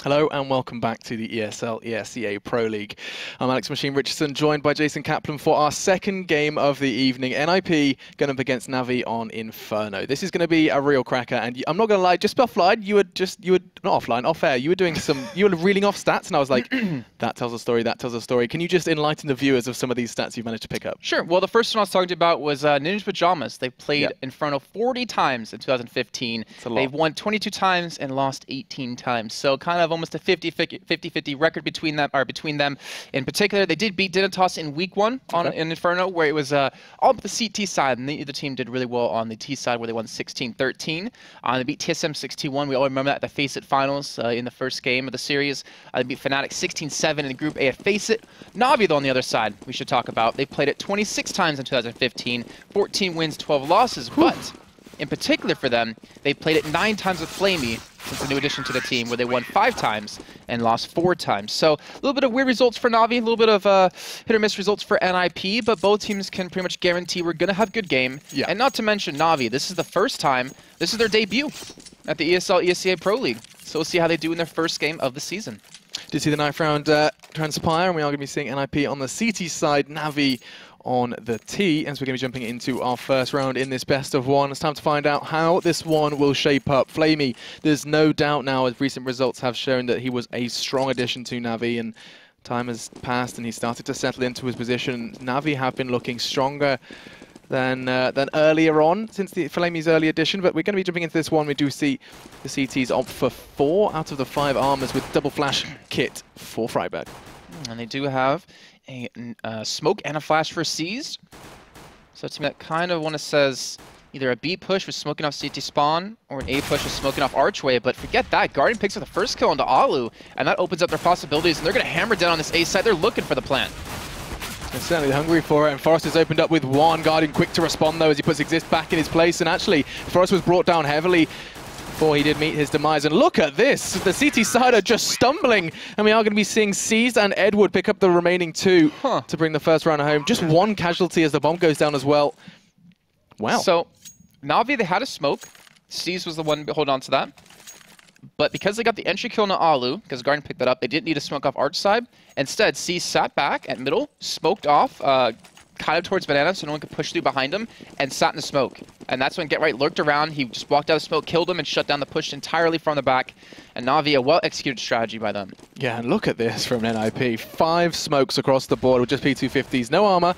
Hello and welcome back to the ESL ESEA Pro League. I'm Alex Machine Richardson, joined by Jason Kaplan for our second game of the evening. NIP going up against Navi on Inferno. This is going to be a real cracker, and I'm not going to lie, just offline, you were not offline, off air, you were doing you were reeling off stats, and I was like, that tells a story, that tells a story. Can you just enlighten the viewers of some of these stats you've managed to pick up? Sure. Well, the first one I was talking to you about was Ninja Pajamas. They played Inferno 40 times in 2015. They've won 22 times and lost 18 times. So kind of almost a 50-50 record between them. In particular, they did beat Dignitas in week 1 in Inferno, where it was all but the CT side, and the team did really well on the T side, where they won 16-13. They beat TSM 6-1. We all remember that at the FACEIT finals in the first game of the series. They beat Fnatic 16-7 in Group A at FACEIT. Navi, though, on the other side, we should talk about. They played it 26 times in 2015, 14 wins, 12 losses, but in particular for them, they played it 9 times with flamie since the new addition to the team, where they won 5 times and lost 4 times. So a little bit of weird results for Navi, a little bit of hit or miss results for NIP, but both teams can pretty much guarantee we're going to have a good game. Yeah. And not to mention Navi, this is the first time, this is their debut at the ESL ESEA Pro League. So we'll see how they do in their first game of the season. Did see the 9th round transpire, and we are going to be seeing NIP on the CT side, Navi on the T, as we're going to be jumping into our first round in this best of 1. It's time to find out how this one will shape up. flamie, there's no doubt now, as recent results have shown, that he was a strong addition to Navi, and time has passed and he started to settle into his position. Navi have been looking stronger than earlier on since the flamie's early addition, but we're going to be jumping into this one. We do see the CTs opt for 4 out of the 5 armors with double flash kit for friberg. And they do have a smoke and a flash for Seized. So to me that kind of one says either a B push with smoking off CT spawn or an A push with smoking off Archway, but forget that. Guardian picks up the first kill onto Alu, and that opens up their possibilities, and they're going to hammer down on this A side. They're looking for the plant. They're certainly hungry for it, and Forrest has opened up with 1. Guardian quick to respond though as he puts Xizt back in his place, and actually Forrest was brought down heavily before he did meet his demise. And look at this, the CT side are just stumbling, and we are going to be seeing Seized and Edward pick up the remaining 2 to bring the first round home. Just 1 casualty as the bomb goes down as well. Wow. So Navi, they had a smoke. Seized was the one holding on to that. But because they got the entry kill on Alu, because Guardian picked that up, they didn't need to smoke off Arch side. Instead, Seized sat back at middle, smoked off, kind of towards Banana so no one could push through behind him, and sat in the smoke. And that's when GeT_RiGhT lurked around. He just walked out of smoke, killed him, and shut down the push entirely from the back. And Navi, a well-executed strategy by them. Yeah, and look at this from NIP. 5 smokes across the board with just P250s, no armor.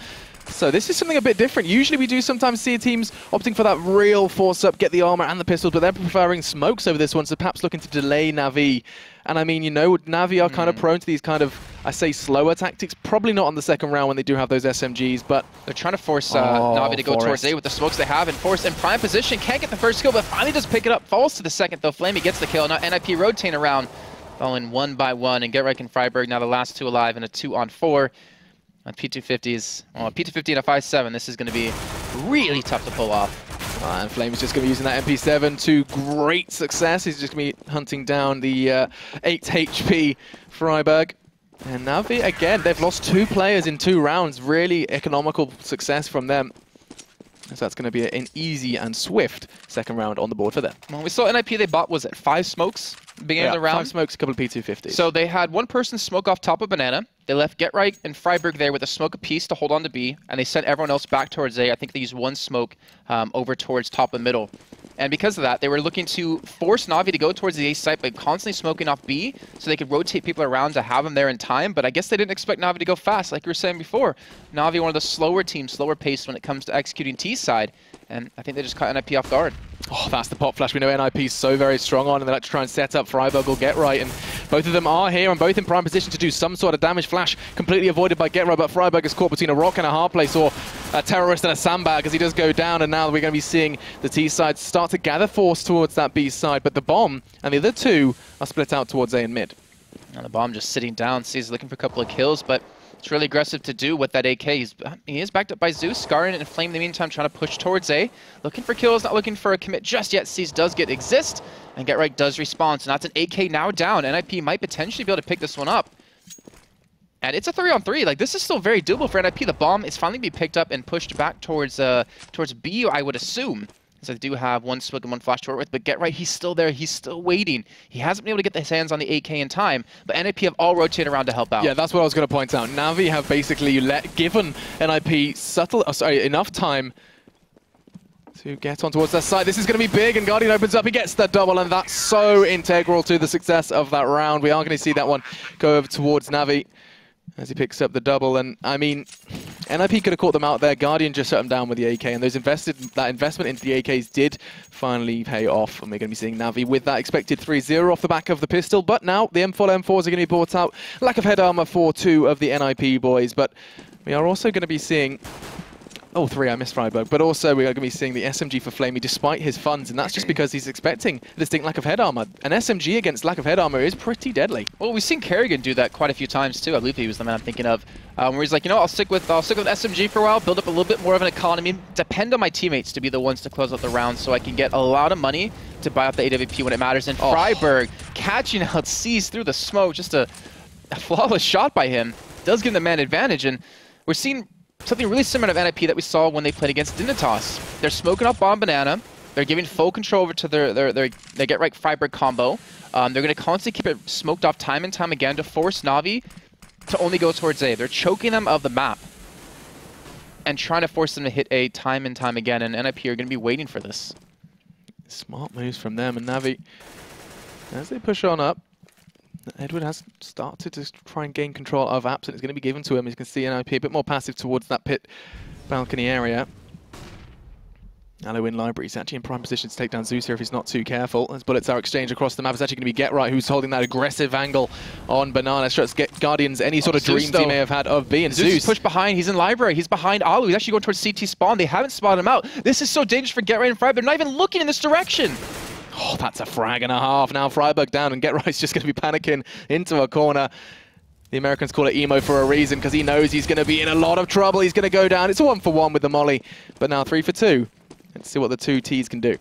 So this is something a bit different. Usually we do sometimes see teams opting for that real force-up, get the armor and the pistols, but they're preferring smokes over this one, so perhaps looking to delay Navi. And I mean, you know, Navi are kind of prone to these kind of, I say, slower tactics. Probably not on the second round when they do have those SMGs, but they're trying to force Navi to go towards A with the smokes they have, and Forrest in prime position, can't get the first kill, but finally does pick it up, falls to the second, though flamie gets the kill. Now NIP rotating around, falling 1 by 1, and GeT_RiGhT and friberg now the last 2 alive in a 2-on-4. On P250s, well, P250 and a 5.7, this is going to be really tough to pull off. And flamie's just going to be using that MP7 to great success. He's just going to be hunting down the 8 HP friberg. And Navi, again, they've lost 2 players in 2 rounds. Really economical success from them. So that's going to be an easy and swift second round on the board for them. Well, we saw NIP, they bought, was it 5 smokes beginning of the round? 5 smokes, a couple of P250s. So they had 1 person smoke off top of Banana. They left GeT_RiGhT and friberg there with a smoke apiece to hold on to B, and they sent everyone else back towards A. I think they used 1 smoke over towards top and middle. And because of that, they were looking to force Navi to go towards the A site by constantly smoking off B so they could rotate people around to have them there in time. But I guess they didn't expect Navi to go fast, like you were saying before. Navi, one of the slower teams, slower paced when it comes to executing T side. And I think they just caught NIP off guard. Oh, that's the pop flash we know NIP is so very strong on, and they like to try and set up friberg or GeT_RiGhT, and both of them are here and both in prime position to do some sort of damage. Flash completely avoided by GeT_RiGhT, but friberg is caught between a rock and a hard place, or a terrorist and a sandbag as he does go down, and now we're going to be seeing the T side start to gather force towards that B side, but the bomb and the other 2 are split out towards A and mid. And the bomb just sitting down, Seized looking for a couple of kills, but it's really aggressive to do with that AK. He is backed up by Zeus. Guardian and Flame in the meantime trying to push towards A. Looking for kills, not looking for a commit just yet. Seized does get Xizt, and GeT_RiGhT does respond. So that's an AK now down. NIP might potentially be able to pick this one up. And it's a 3-on-3. Like, this is still very doable for NIP. The bomb is finally going to be picked up and pushed back towards B, I would assume. So they do have one smoke and one flash to work with, but Get Right, he's still there. He's still waiting. He hasn't been able to get his hands on the AK in time, but NIP have all rotated around to help out. Yeah, that's what I was going to point out. Na'Vi have basically given NIP enough time to get on towards their side. This is going to be big, and Guardian opens up. He gets the double, and that's so integral to the success of that round. We are going to see that one go over towards Na'Vi as he picks up the double. And I mean, NIP could have caught them out there. Guardian just shut them down with the AK, and that investment into the AKs did finally pay off. And we're going to be seeing Na'Vi with that expected 3-0 off the back of the pistol. But now the M4 M4s are going to be brought out. Lack of head armor for 2 of the NIP boys. But we are also going to be seeing... Oh, 3, I missed Friberg. But also, we are going to be seeing the SMG for flamie despite his funds, and that's just because he's expecting a distinct lack of head armor. An SMG against lack of head armor is pretty deadly. Well, we've seen Kerrigan do that quite a few times, too. Luffy was the man I'm thinking of, where he's like, you know, I'll stick with SMG for a while, build up a little bit more of an economy, depend on my teammates to be the ones to close out the round so I can get a lot of money to buy up the AWP when it matters. And Friberg catching out C's through the smoke, just a flawless shot by him, does give the man advantage. And we're seeing something really similar to NIP that we saw when they played against Dignitas. They're smoking up Bomb Banana. They're giving full control over to their Get Right Friberg combo. They're going to constantly keep it smoked off time and time again to force Na'Vi to only go towards A. They're choking them of the map and trying to force them to hit A time and time again, and NIP are going to be waiting for this. Smart moves from them, and Na'Vi, as they push on up, Edward has started to try and gain control of Absent. It's going to be given to him. As you can see, NIP a bit more passive towards that pit balcony area. Allo in library. He's actually in prime position to take down Zeus here if he's not too careful. As bullets are exchanged across the map, it's actually going to be Get Right who's holding that aggressive angle on Banana. Tries to get Guardians any sort of dreams he may have had of B. And Zeus pushed behind. He's in library. He's behind Alu. He's actually going towards CT spawn. They haven't spotted him out. This is so dangerous for Get Right and Friberg. They're not even looking in this direction. Oh, that's a frag and a half. Now Friberg down, and Get Right's just going to be panicking into a corner. The Americans call it emo for a reason, because he knows he's going to be in a lot of trouble. He's going to go down. It's a 1-for-1 with the molly, but now 3-for-2. Let's see what the 2 Ts can do.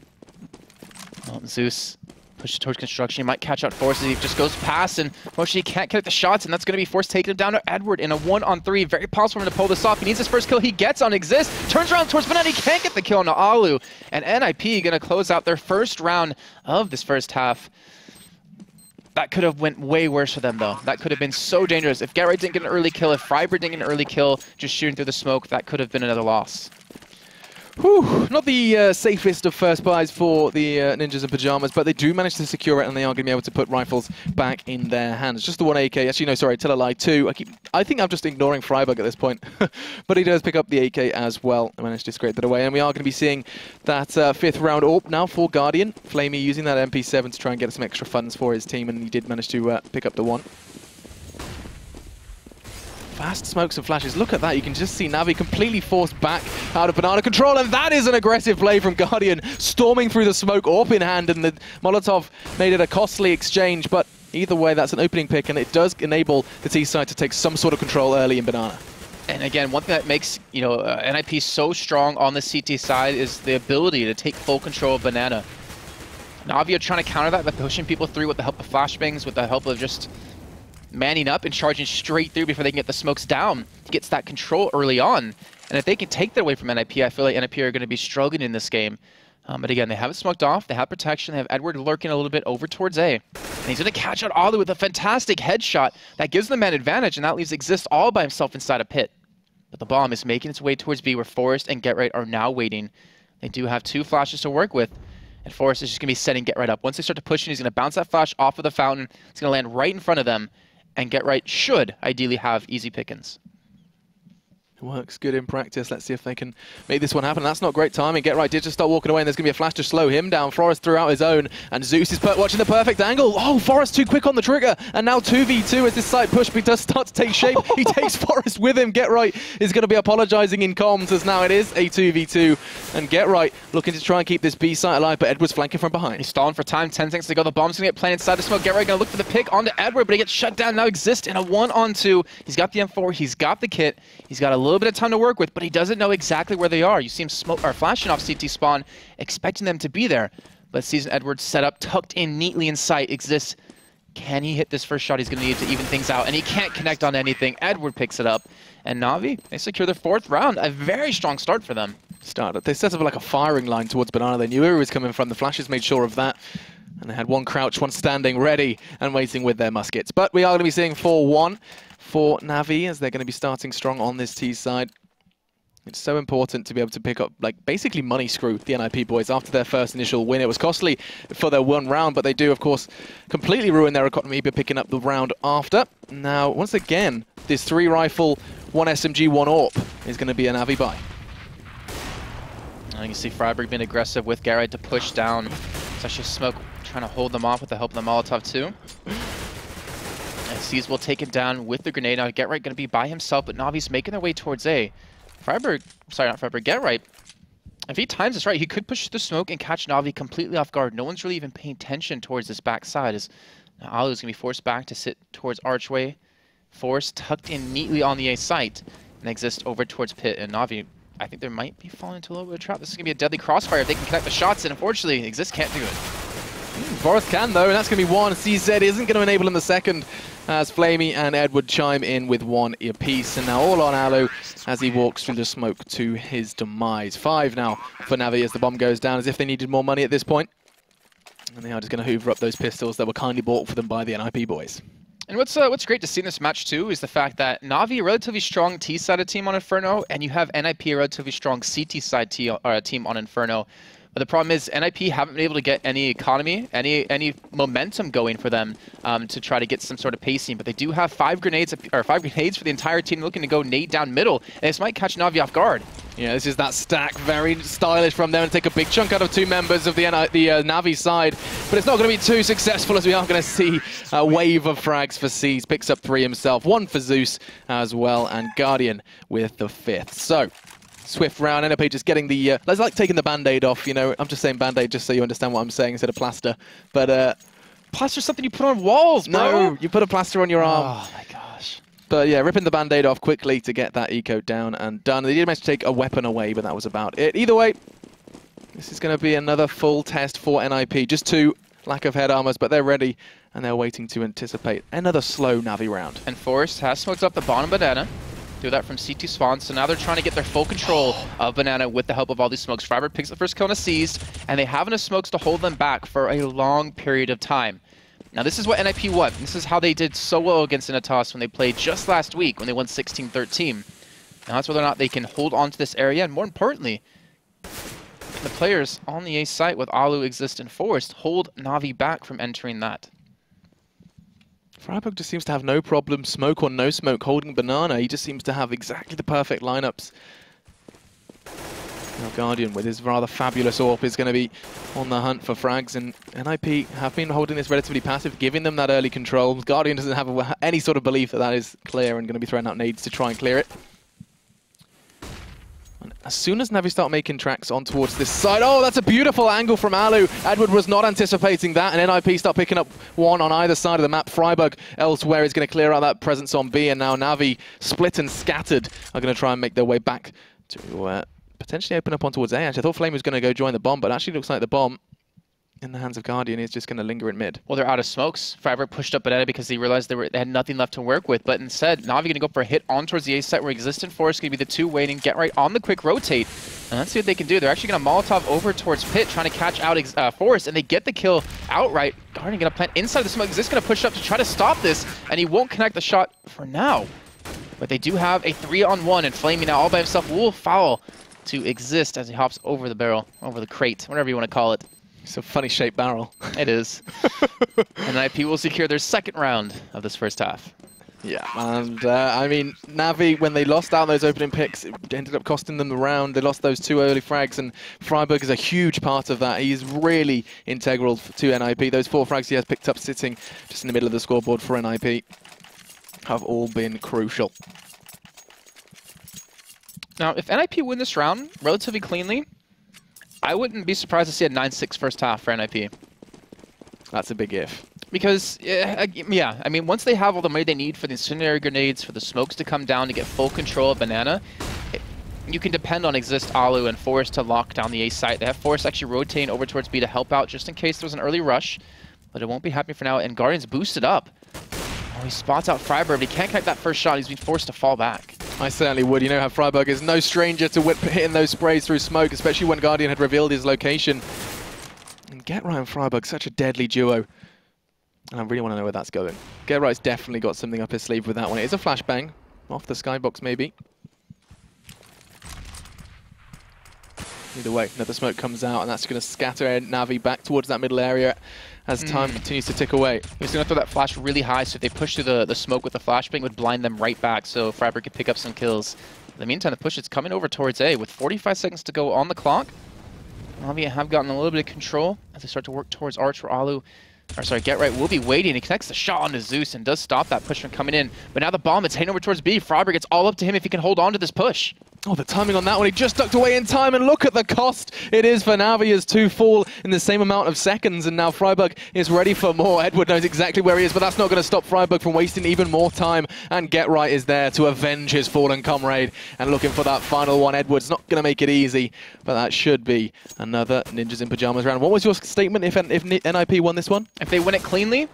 Well, Zeus pushes towards construction. He might catch out Force as he just goes past, and Moshi can't connect the shots, and that's going to be Force taking him down to Edward in a 1-on-3. Very possible for him to pull this off. He needs his first kill. He gets on Exist. Turns around towards Banana. He can't get the kill on Alu. And NIP going to close out their first round of this first half. That could have went way worse for them, though. That could have been so dangerous. If Get Right didn't get an early kill, if Friberg didn't get an early kill, just shooting through the smoke, that could have been another loss. Whew, not the safest of first buys for the Ninjas in Pajamas, but they do manage to secure it, and they are going to be able to put rifles back in their hands. Just the 1 AK. Actually, no, sorry, tell a lie, 2. I think I'm just ignoring Friberg at this point. But he does pick up the AK as well and manage to scrape that away. And we are going to be seeing that 5th round AWP now for Guardian. flamie using that MP7 to try and get some extra funds for his team, and he did manage to pick up the 1. Fast smokes and flashes. Look at that. You can just see Na'Vi completely forced back out of Banana control, and that is an aggressive play from Guardian, storming through the smoke, AWP in hand, and the Molotov made it a costly exchange, but either way, that's an opening pick, and it does enable the T side to take some sort of control early in Banana. And again, one thing that makes NIP so strong on the CT side is the ability to take full control of Banana. Na'Vi are trying to counter that by pushing people through with the help of flashbangs, with the help of just manning up and charging straight through before they can get the smokes down. He gets that control early on. And if they can take that away from NIP, I feel like NIP are going to be struggling in this game. But again, they have it smoked off, they have protection, they have Edward lurking a little bit over towards A. And he's going to catch out Alu with a fantastic headshot that gives the man advantage, and that leaves Exist all by himself inside a pit. But the bomb is making its way towards B, where Forrest and Get Right are now waiting. They do have 2 flashes to work with, and Forrest is just going to be setting Get Right up. Once they start to push in, he's going to bounce that flash off of the fountain. It's going to land right in front of them, and Get Right should ideally have easy pickings. Works good in practice. Let's see if they can make this one happen. That's not great timing. Get Right did just start walking away, and there's going to be a flash to slow him down. Forrest threw out his own, and Zeus is watching the perfect angle. Oh, Forrest too quick on the trigger, and now 2v2 as this side push does start to take shape. He takes Forrest with him. Get Right is going to be apologizing in comms, as now it is a 2v2, and Get Right looking to try and keep this B site alive, but Edward's flanking from behind. He's stalling for time, 10 seconds to go. The bomb's going to get planted inside the smoke. Get Right going to look for the pick onto Edward, but he gets shut down. Now Exist in a 1-on-2. He's got the M4, he's got the kit, he's got a little bit of time to work with, but he doesn't know exactly where they are. You see him flashing off CT spawn, expecting them to be there. But Season Edwards set up, tucked in neatly in sight. Exists. Can he hit this first shot? He's going to need to even things out, and he can't connect on anything. Edward picks it up, and Na'Vi, they secure their 4th round. A very strong start for them. They set up like a firing line towards Banana. They knew where he was coming from. The Flashes made sure of that. And they had one crouch, one standing ready and waiting with their muskets. But we are going to be seeing 4-1 for Navi as they're going to be starting strong on this T side. It's so important to be able to pick up, like, basically money screw the NIP boys after their first initial win. It was costly for their one round, but they do, of course, completely ruin their economy by picking up the round after. Now, once again, this 3-rifle, 1 SMG, 1 AWP is going to be a Navi buy. And you can see friberg being aggressive with Garrett to push down. It's actually Smoke trying to hold them off with the help of the Molotov too. And Seas will take it down with the grenade. Now Get Right going to be by himself, but Navi's making their way towards A. Get Right, if he times this right, he could push the smoke and catch Navi completely off guard. No one's really even paying attention towards this backside as Alu's going to be forced back to sit towards Archway. Force tucked in neatly on the A site and Exist over towards Pit. And Navi, I think they might be falling into a little bit of a trap. This is going to be a deadly crossfire if they can connect the shots, and unfortunately, Exist can't do it. Boris can though, and that's going to be one. CZ isn't going to enable in the second as Flamey and Edward chime in with 1 apiece. And now all on Alu as he walks through the smoke to his demise. 5 now for Navi as the bomb goes down, as if they needed more money at this point. And they are just going to hoover up those pistols that were kindly bought for them by the NIP boys. And what's great to see in this match too is the fact that Navi, a relatively strong T-sided team on Inferno, and you have NIP, a relatively strong CT-side team on Inferno. But the problem is NIP haven't been able to get any economy, any momentum going for them to try to get some sort of pacing. But they do have 5 grenades for the entire team, looking to go nade down middle, and this might catch Navi off guard. Yeah, this is that stack, very stylish from them to take a big chunk out of 2 members of the Navi side. But it's not going to be too successful as we are going to see a wave of frags for Seas. Picks up 3 himself, 1 for Zeus as well, and Guardian with the 5th. So, swift round, NIP just getting the, that's like taking the band-aid off, you know. I'm just saying band-aid just so you understand what I'm saying instead of plaster. But, plaster's something you put on walls, bro! No, you put a plaster on your arm. Oh my gosh. But yeah, ripping the band-aid off quickly to get that eco down and done. They did manage to take a weapon away, but that was about it. Either way, this is going to be another full test for NIP. Just 2 lack of head armors, but they're ready, and they're waiting to anticipate another slow Navi round. And Forrest has smoked up the bottom Banana. Do that from CT spawn, so now they're trying to get their full control of Banana with the help of all these smokes. friberg picks the first kill on a Seized, and they have enough smokes to hold them back for a long period of time. Now this is what NIP won. This is how they did so well against Inatos when they played just last week when they won 16-13. Now that's whether or not they can hold on to this area, and more importantly, the players on the A site with Alu, Exist, and Forrest hold Navi back from entering that. friberg just seems to have no problem, smoke or no smoke, holding Banana. He just seems to have exactly the perfect lineups. Now Guardian with his rather fabulous AWP is going to be on the hunt for frags, and NIP have been holding this relatively passive, giving them that early control. Guardian doesn't have any sort of belief that that is clear and going to be throwing out nades to try and clear it. And as soon as Navi start making tracks on towards this side, oh, that's a beautiful angle from Alu. Edward was not anticipating that, and NIP start picking up 1 on either side of the map. friberg elsewhere is going to clear out that presence on B, and now Navi, split and scattered, are going to try and make their way back to potentially open up on towards A. Actually, I thought Flame was going to go join the bomb, but actually looks like the bomb in the hands of Guardian is just going to linger in mid. Well, they're out of smokes. friberg pushed up Banana because he realized they had nothing left to work with, but instead, Navi going to go for a hit on towards the A site where Exist and Force going to be the 2 waiting, Get Right on the quick rotate, and let's see what they can do. They're actually going to Molotov over towards Pit, trying to catch out Force, and they get the kill outright. Guardian going to plant inside the smoke. Exist going to push up to try to stop this, and he won't connect the shot for now. But they do have a 3-on-1, and Flamey now all by himself will foul to Exist as he hops over the barrel, over the crate, whatever you want to call it. It's a funny shaped barrel. It is. And NIP will secure their 2nd round of this first half. Yeah, and I mean, Navi, when they lost out those opening picks, it ended up costing them the round. They lost those 2 early frags, and friberg is a huge part of that. He's really integral to NIP. Those 4 frags he has picked up sitting just in the middle of the scoreboard for NIP have all been crucial. Now, if NIP win this round relatively cleanly, I wouldn't be surprised to see a 9-6 first half for NIP. That's a big if. Because, yeah, I mean, once they have all the money they need for the incendiary grenades, for the smokes to come down to get full control of Banana, you can depend on Exist, Alu, and Forrest to lock down the A site. They have Forrest actually rotating over towards B to help out just in case there's an early rush, but it won't be happening for now, and Guardian's boosted up. Oh, he spots out friberg, but he can't connect that first shot. He's being forced to fall back. I certainly would. You know how Friberg is no stranger to hitting those sprays through smoke, especially when Guardian had revealed his location. And GeT_RiGhT and Friberg, such a deadly duo. And I really want to know where that's going. GeT_RiGhT's definitely got something up his sleeve with that one. It is a flashbang. Off the skybox, maybe. Either way, another smoke comes out, and that's going to scatter Na'Vi back towards that middle area as time continues to tick away. He's going to throw that flash really high, so if they push through the smoke with the flashbang, it would blind them right back, so Friberg could pick up some kills. In the meantime, the push is coming over towards A with 45 seconds to go on the clock. Na'Vi have gotten a little bit of control as they start to work towards Arch, where GeT_RiGhT will be waiting. He connects the shot onto Zeus and does stop that push from coming in. But now the bomb, it's heading over towards B. Friberg, it's all up to him if he can hold on to this push. Oh, the timing on that one. He just ducked away in time, and look at the cost it is for Na'Vi as two fall in the same amount of seconds, and now Friberg is ready for more. Edward knows exactly where he is, but that's not going to stop Friberg from wasting even more time, and GeT_RiGhT is there to avenge his fallen comrade and looking for that final one. Edward's not going to make it easy, but that should be another Ninjas in Pajamas round. What was your statement if NIP won this one? If they win it cleanly,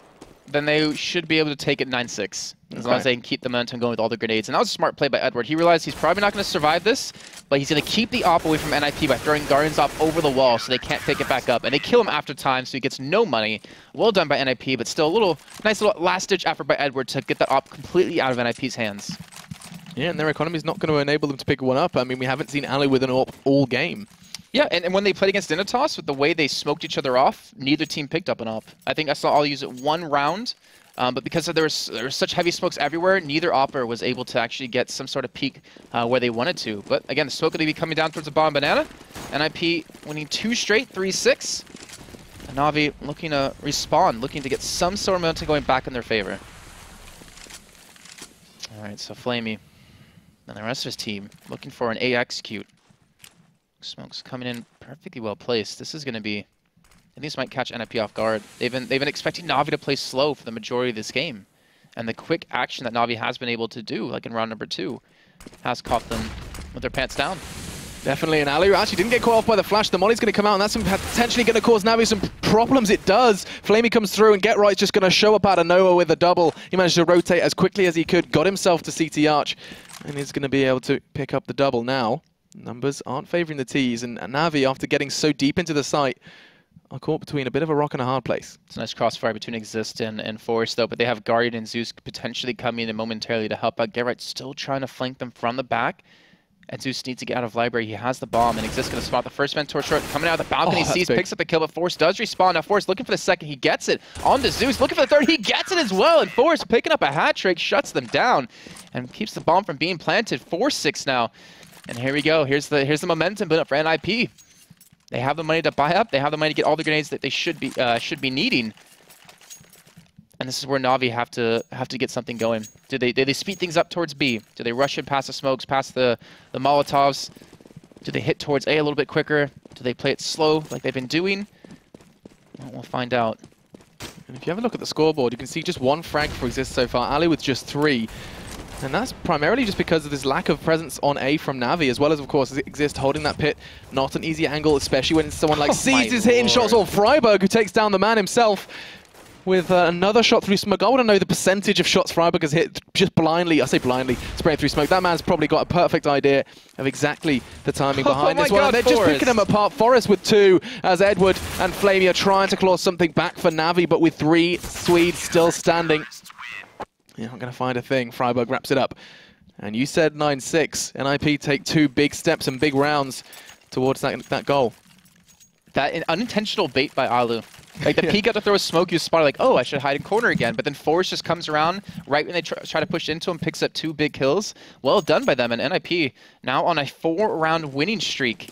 then they should be able to take it 9-6. As long as they can keep the momentum going with all the grenades. And that was a smart play by Edward. He realized he's probably not going to survive this, but he's going to keep the op away from NIP by throwing Guardians op over the wall so they can't pick it back up. And they kill him after time, so he gets no money. Well done by NIP, but still a nice little last-ditch effort by Edward to get that op completely out of NIP's hands. Yeah, and their economy is not going to enable them to pick one up. I mean, we haven't seen Ali with an op all game. Yeah, and when they played against Dignitas, with the way they smoked each other off, neither team picked up an op. I think I saw Ali use it one round. But because there was such heavy smokes everywhere, neither opper was able to actually get some sort of peak where they wanted to. But again, the smoke will be coming down towards the bottom banana. NIP winning 2 straight, 3-6. And Na'Vi looking to respawn, looking to get some sort of momentum going back in their favor. All right, so Flamey and the rest of his team looking for an A execute. Smoke's coming in perfectly well placed. This is going to be... And these might catch NIP off guard. They've been expecting Na'Vi to play slow for the majority of this game. And the quick action that Na'Vi has been able to do, like in round number 2, has caught them with their pants down. Definitely, and Ali actually didn't get caught off by the flash. The molly's going to come out, and that's potentially going to cause Na'Vi some problems. It does. Flamey comes through, and GeT_RiGhT's just going to show up out of nowhere with a double. He managed to rotate as quickly as he could, got himself to CT Arch, and he's going to be able to pick up the double now. Numbers aren't favouring the Ts, and Na'Vi, after getting so deep into the site, are caught between a bit of a rock and a hard place. It's a nice crossfire between Exist and Force, though, but they have Guardian and Zeus potentially coming in momentarily to help out. GeT_RiGhT still trying to flank them from the back, and Zeus needs to get out of library. He has the bomb, and Exist going to spot the first man torch short. Coming out of the balcony, sees, picks up the kill, but Force does respawn. Now Force looking for the second, he gets it. On to Zeus, looking for the third, he gets it as well, and Force picking up a hat trick, shuts them down, and keeps the bomb from being planted. 4-6 now, and here we go. Here's the momentum build up for NIP. They have the money to buy up. They have the money to get all the grenades that they should be needing. And this is where Na'Vi have to get something going. Do they speed things up towards B? Do they rush in past the smokes, past the Molotovs? Do they hit towards A a little bit quicker? Do they play it slow like they've been doing? Well, we'll find out. And if you have a look at the scoreboard, you can see just 1 frag for Exist so far. Ali with just 3. And that's primarily just because of this lack of presence on A from Na'Vi, as well as, of course, Exist holding that pit. Not an easy angle, especially when someone like Seeds is hitting shots, or Friberg, who takes down the man himself with another shot through smoke. I want to know the percentage of shots Friberg has hit just blindly. I say blindly, spraying through smoke. That man's probably got a perfect idea of exactly the timing behind this one. And they're just picking them apart. Forest with 2, as Edward and Flamey are trying to claw something back for Na'Vi, but with 3 Swedes still standing. You're not going to find a thing. Friberg wraps it up. And you said 9-6. NIP take 2 big steps and big rounds towards that goal. That an unintentional bait by Alu. Like the peek out to throw a smoke, you spot like, oh, I should hide in corner again. But then Force just comes around right when they try to push into him, picks up 2 big kills. Well done by them. And NIP now on a 4-round winning streak.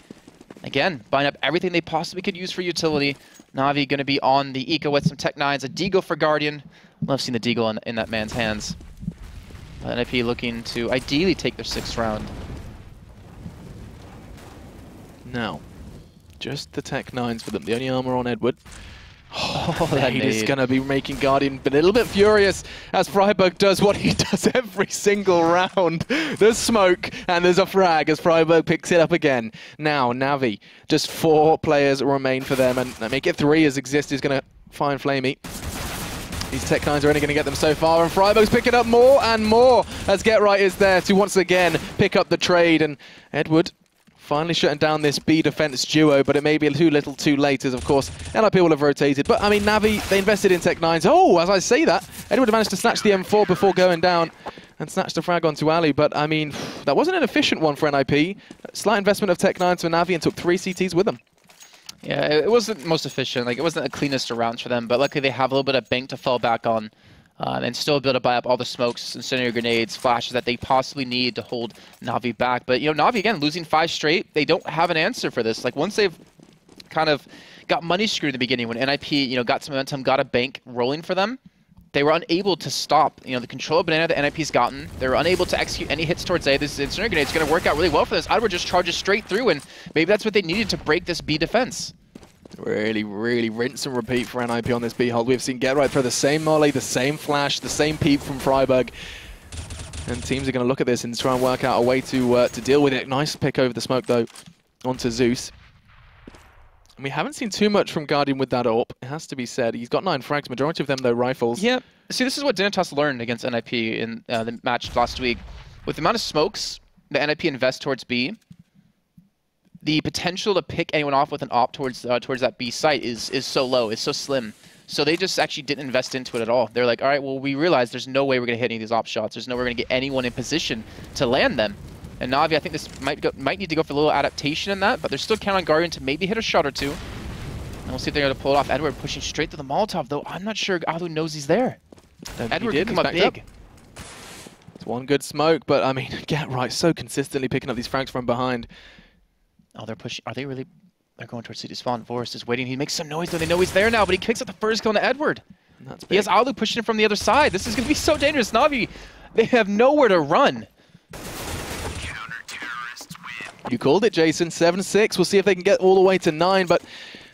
Again, buying up everything they possibly could use for utility. Na'Vi going to be on the Eco with some Tech 9s, a Deagle for Guardian. Love seeing the Deagle in that man's hands. NIP looking to ideally take their 6th round. Now, just the Tech 9s for them. The only armor on Edward. Oh, that nade is going to be making Guardian a little bit furious as Friberg does what he does every single round. There's smoke and there's a frag as Friberg picks it up again. Now, Na'Vi, just 4 players remain for them, and make it 3 as Exist is going to find Flamey. These Tech-9s are only going to get them so far, and Friberg's picking up more and more as GeT_RiGhT is there to once again pick up the trade. And Edward finally shutting down this B defense duo, but it may be too little too late as, of course, NiP will have rotated. But, I mean, Navi, they invested in Tech-9s. Oh, as I say that, Edward managed to snatch the M4 before going down and snatched the frag onto Ali. But, I mean, that wasn't an efficient one for NiP. Slight investment of Tech-9s for Navi and took 3 CTs with them. Yeah, it wasn't most efficient. Like, it wasn't the cleanest of rounds for them, but luckily they have a little bit of bank to fall back on and still be able to buy up all the smokes, incendiary grenades, flashes that they possibly need to hold Na'Vi back. But, you know, Na'Vi, again, losing 5 straight, they don't have an answer for this. Like, once they've kind of got money screwed in the beginning, when NiP, you know, got some momentum, got a bank rolling for them, they were unable to stop, you know, the control of banana that NiP's gotten. They were unable to execute any hits towards A. This incendiary grenade is going to work out really well for this. Edward just charges straight through, and maybe that's what they needed to break this B defense. Really, really rinse and repeat for NiP on this B hold. We've seen GeT_RiGhT throw the same molly, the same flash, the same peep from Friberg. And teams are going to look at this and try and work out a way to deal with it. Nice pick over the smoke, though, onto Zeus. And we haven't seen too much from Guardian with that AWP, it has to be said. He's got 9 frags, majority of them, though, rifles. Yeah. See, this is what Dignitas learned against NiP in the match last week. With the amount of smokes that NiP invests towards B, the potential to pick anyone off with an AWP towards that B site is so low, is so slim. So they just actually didn't invest into it at all. They're like, all right, well, we realize there's no way we're going to hit any of these AWP shots. There's no way we're going to get anyone in position to land them. And Na'Vi, I think this might need to go for a little adaptation in that, but they're still counting on Guardian to maybe hit a shot or two. And we'll see if they're going to pull it off. Edward pushing straight to the Molotov, though. I'm not sure Alu knows he's there. Edward could come up big. It's one good smoke, but I mean, GeT_RiGhT so consistently picking up these frags from behind. Oh, they're pushing. Are they really? They're going towards City Spawn. Forrest is waiting. He makes some noise, though. They know he's there now, but he kicks up the first kill to Edward. That's big. He has Alu pushing him from the other side. This is going to be so dangerous. Na'Vi, they have nowhere to run. You called it, Jason. 7-6. We'll see if they can get all the way to 9, but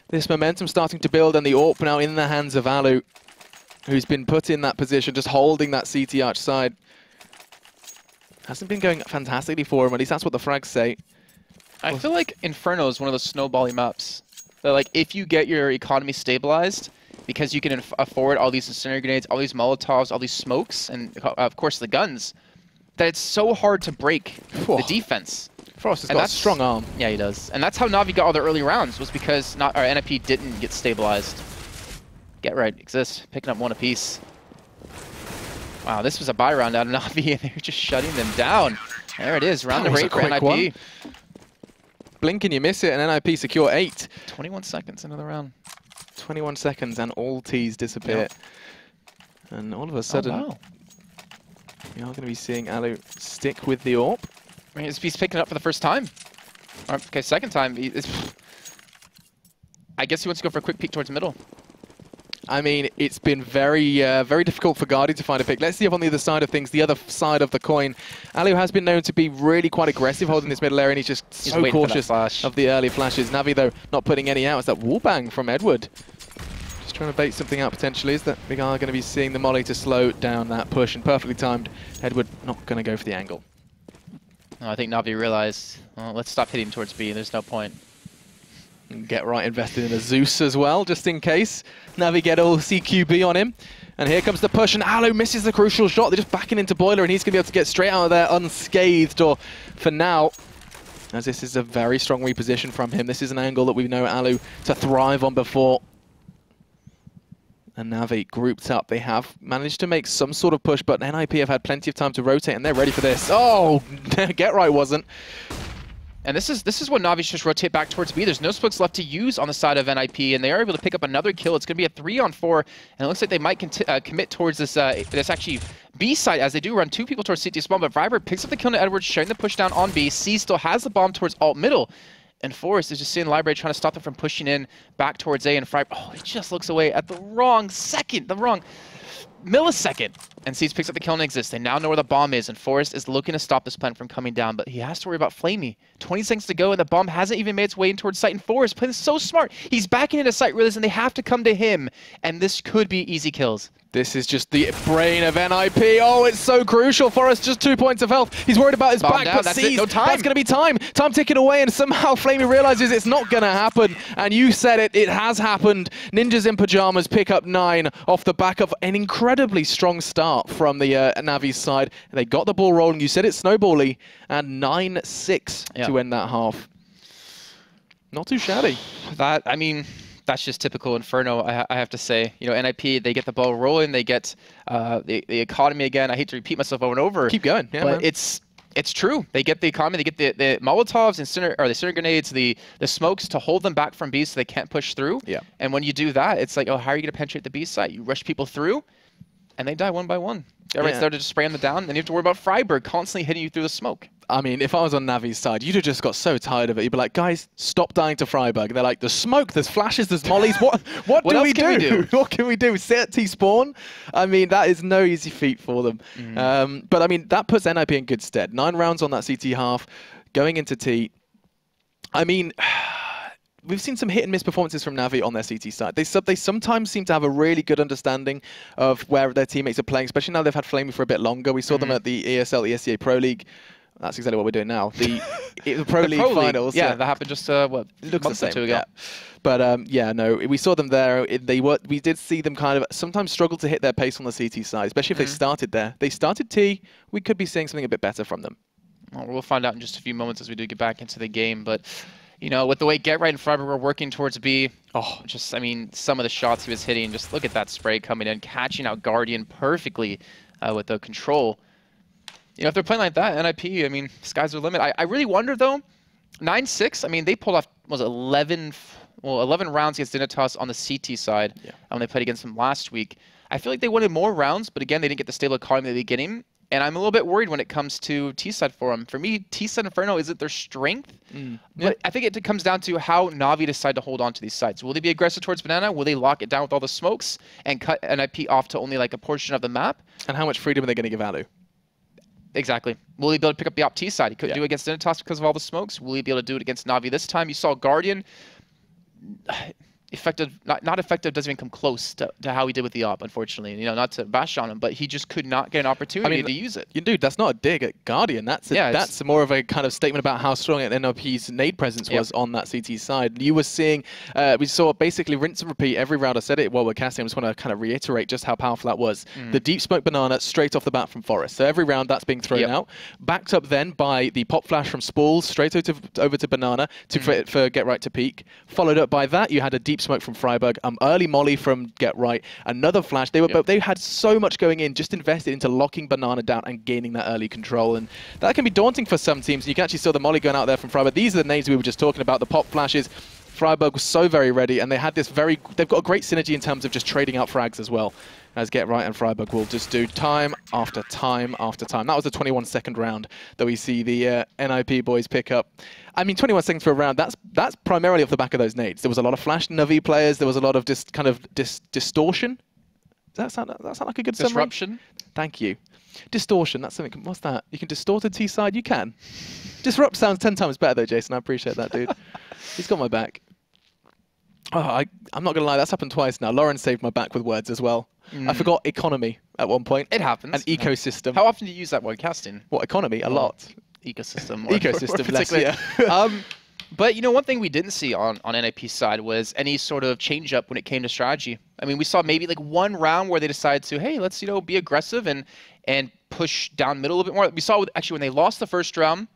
this momentum starting to build, and the AWP now in the hands of Alu, who's been put in that position, just holding that CT arch side. Hasn't been going fantastically for him, at least that's what the frags say. I feel like Inferno is one of those snowbally maps. That, like, if you get your economy stabilized, because you can afford all these incendiary grenades, all these Molotovs, all these smokes, and of course the guns, that it's so hard to break the defense. Frost has got a strong arm. Yeah, he does. And that's how Na'Vi got all their early rounds, was because NiP didn't get stabilized. GeT_RiGhT exists, picking up 1 apiece. Wow, this was a buy round out of Na'Vi, and they're just shutting them down. There it is, round number 8 for NiP. Blink and you miss it, and NiP secure 8. 21 seconds into the round. 21 seconds, and all T's disappear. Yep. And all of a sudden, we are going to be seeing Alu stick with the AWP. I mean, he's picking it up for the first time. Okay, second time. I guess he wants to go for a quick peek towards middle. I mean, it's been very, very difficult for Guardian to find a pick. Let's see if on the other side of things, the other side of the coin, Alu has been known to be really quite aggressive holding this middle area, and he's just so cautious of the early flashes. Navi, though, not putting any out. It's that wall bang from Edward. Just trying to bait something out potentially. Is that we are going to be seeing the molly to slow down that push, and perfectly timed. Edward not going to go for the angle. No, I think Navi realized, well, let's stop hitting towards B. There's no point. And GeT_RiGhT invested in a Zeus as well, just in case. Navi get all CQB on him. And here comes the push, and Alu misses the crucial shot. They're just backing into Boiler, and he's going to be able to get straight out of there unscathed, or for now, as this is a very strong reposition from him. This is an angle that we know Alu to thrive on before. And Navi grouped up. They have managed to make some sort of push, but NiP have had plenty of time to rotate, and they're ready for this. Oh, GeT_RiGhT wasn't. And this is what Navi just rotate back towards B. There's no smokes left to use on the side of NiP, and they are able to pick up another kill. It's going to be a 3-on-4, and it looks like they might commit towards this actually B side, as they do run 2 people towards CT spawn, but Friberg picks up the kill to Edwards, sharing the push down on B. C still has the bomb towards alt middle, and Forrest is just sitting in the library trying to stop them from pushing in back towards A, and Friberg, oh, he just looks away at the wrong second, the wrong millisecond, and Seeds picks up the kill and exists. They now know where the bomb is, and Forrest is looking to stop this plant from coming down, but he has to worry about Flamey. 20 seconds to go, and the bomb hasn't even made its way in towards site, and Forrest playing so smart. He's backing into site, realizing they have to come to him, and this could be easy kills. This is just the brain of NIP. Oh, it's so crucial for us. Just 2 points of health. He's worried about his back, but sees no time. That's going to be time. Time ticking away, and somehow Flamey realizes it's not going to happen. And you said it. It has happened. Ninjas in Pajamas pick up 9 off the back of an incredibly strong start from the Navi's side. They got the ball rolling. You said it's snowbally, and 9-6 to end that half. Not too shabby. I mean, that's just typical Inferno, I have to say. You know, NIP, they get the ball rolling, they get the economy again. I hate to repeat myself over and over. Keep going, yeah, but man. It's true. They get the economy, they get the Molotovs and the Cinder Grenades, the smokes to hold them back from B so they can't push through. Yeah. And when you do that, it's like, oh, how are you going to penetrate the B site? You rush people through, and they die one by one. Everybody started to spray them down, and you have to worry about Friberg constantly hitting you through the smoke. I mean, if I was on Navi's side, you'd have just got so tired of it. You'd be like, guys, stop dying to Friberg. They're like, there's smoke, there's flashes, there's mollies. What do we do? What can we do? Sit at T-spawn? I mean, that is no easy feat for them. But I mean, that puts NIP in good stead. 9 rounds on that CT half, going into T. I mean, we've seen some hit and miss performances from Navi on their CT side. They sometimes seem to have a really good understanding of where their teammates are playing, especially now they've had Flamey for a bit longer. We saw them at the ESL, ESEA Pro League. That's exactly what we're doing now. The Pro League finals. Yeah, that happened just what, looks the same, 2 ago. yeah. But yeah, no, we saw them there. We did see them kind of sometimes struggle to hit their pace on the CT side, especially if they started there. They started T. We could be seeing something a bit better from them. Well, we'll find out in just a few moments as we do get back into the game. But you know, with the way Get Right and Friberg were working towards B, I mean, some of the shots he was hitting, just look at that spray coming in, catching out Guardian perfectly with the control. You know, if they're playing like that, NIP, I mean, sky's the limit. I really wonder, though, 9-6, I mean, they pulled off, was it 11 rounds against Dignitas on the CT side when they played against them last week. I feel like they wanted more rounds, but again, they didn't get the stable economy at the beginning. And I'm a little bit worried when it comes to T-side for them. For me, T-side Inferno isn't their strength, but I think it comes down to how Navi decide to hold on to these sites. Will they be aggressive towards Banana? Will they lock it down with all the smokes and cut NIP off to only like a portion of the map? And how much freedom are they going to give Alu? Exactly. Will he be able to pick up the op T side? He couldn't do it against Dignitas because of all the smokes. Will he be able to do it against Navi this time? You saw Guardian. Effective, not effective doesn't even come close to how he did with the op, unfortunately. You know, not to bash on him, but he just could not get an opportunity to use it. Dude, that's not a dig at Guardian. That's more of a kind of statement about how strong NIP's nade presence was on that CT side. You were seeing, we saw basically rinse and repeat every round. I said it while we're casting. I just want to kind of reiterate just how powerful that was. The deep smoke banana straight off the bat from Forest. So every round that's being thrown out, backed up then by the pop flash from Spools straight over to Banana for Get Right to peak. Followed up by that, you had a deep smoke from Friberg, early molly from Get Right, another flash. They were they had so much going in, just invested into locking Banana down and gaining that early control, and that can be daunting for some teams. You can actually see the molly going out there from Friberg. These are the names we were just talking about, the pop flashes. Friberg was so very ready, and they had this they've got a great synergy in terms of just trading out frags as well, as Get Right and Friberg will just do time after time after time. That was a 21-second round that we see the NIP boys pick up. I mean, 21 seconds for a round, that's primarily off the back of those nades. There was a lot of flash Navi players, there was a lot of distortion. Does that sound like a good disruption? Summary? Thank you. Distortion, that's something, what's that? You can distort a T-side? You can. Disrupt sounds 10 times better though, Jason, I appreciate that, dude. He's got my back. Oh, I'm not going to lie, that's happened twice now. Lauren saved my back with words as well. I forgot economy at one point. It happens. And ecosystem. How often do you use that word casting? What, economy? A lot. Ecosystem. Ecosystem, less, yeah. But, you know, one thing we didn't see on NIP's side was any sort of change-up when it came to strategy. I mean, we saw maybe like one round where they decided to, hey, let's, you know, be aggressive and push down middle a little bit more. We saw, actually, when they lost the first round,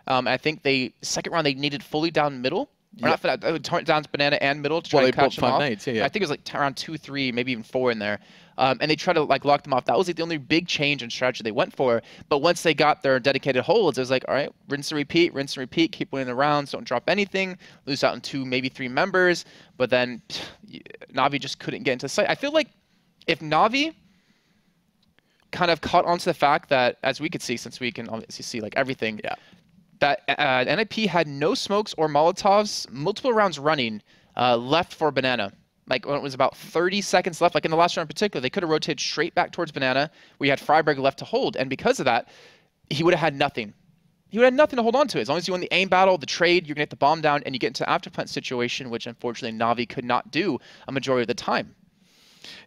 I think second round they needed fully down middle. Or not for that, down to Banana and middle to try and catch them off. Nades, I think it was like around 2, 3, maybe even 4 in there. And they tried to like lock them off. That was like the only big change in strategy they went for. But once they got their dedicated holds, it was like, all right, rinse and repeat, keep winning the rounds, don't drop anything, lose out on 2, maybe 3 members. But then Navi just couldn't get into the site. I feel like if Navi kind of caught onto the fact that, as we could see, since we can obviously see like everything, that NIP had no smokes or Molotovs, multiple rounds running, left for Banana. Like when it was about 30 seconds left, like in the last round in particular, they could have rotated straight back towards Banana. We had Friberg left to hold, and because of that, he would have had nothing. He would have nothing to hold on to. As long as you win the aim battle, the trade, you're going to get the bomb down, and you get into afterplant situation, which unfortunately Navi could not do a majority of the time.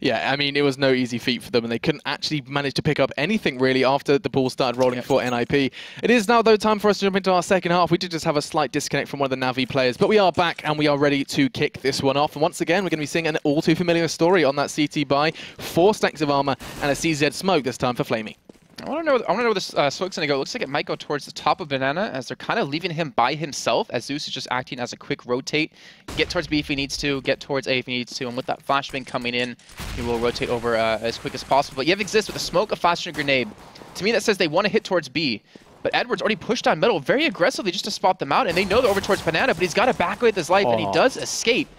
Yeah, I mean, it was no easy feat for them, and they couldn't actually manage to pick up anything really after the ball started rolling for NIP. It is now, though, time for us to jump into our second half. We did just have a slight disconnect from one of the Na'Vi players, but we are back, and we are ready to kick this one off. And once again, we're going to be seeing an all-too-familiar story on that CT buy. 4 stacks of armor and a CZ smoke this time for Flamey. I want to know where this smoke's going to go. It looks like it might go towards the top of Banana, as they're kind of leaving him by himself, as Zeus is just acting as a quick rotate. Get towards B if he needs to, get towards A if he needs to, and with that flashbang coming in, he will rotate over as quick as possible. But you have Exist with a smoke, a flash, and a grenade. To me, that says they want to hit towards B. But Edward's already pushed down middle very aggressively just to spot them out, and they know they're over towards Banana, but he's got to back away with his life, and he does escape.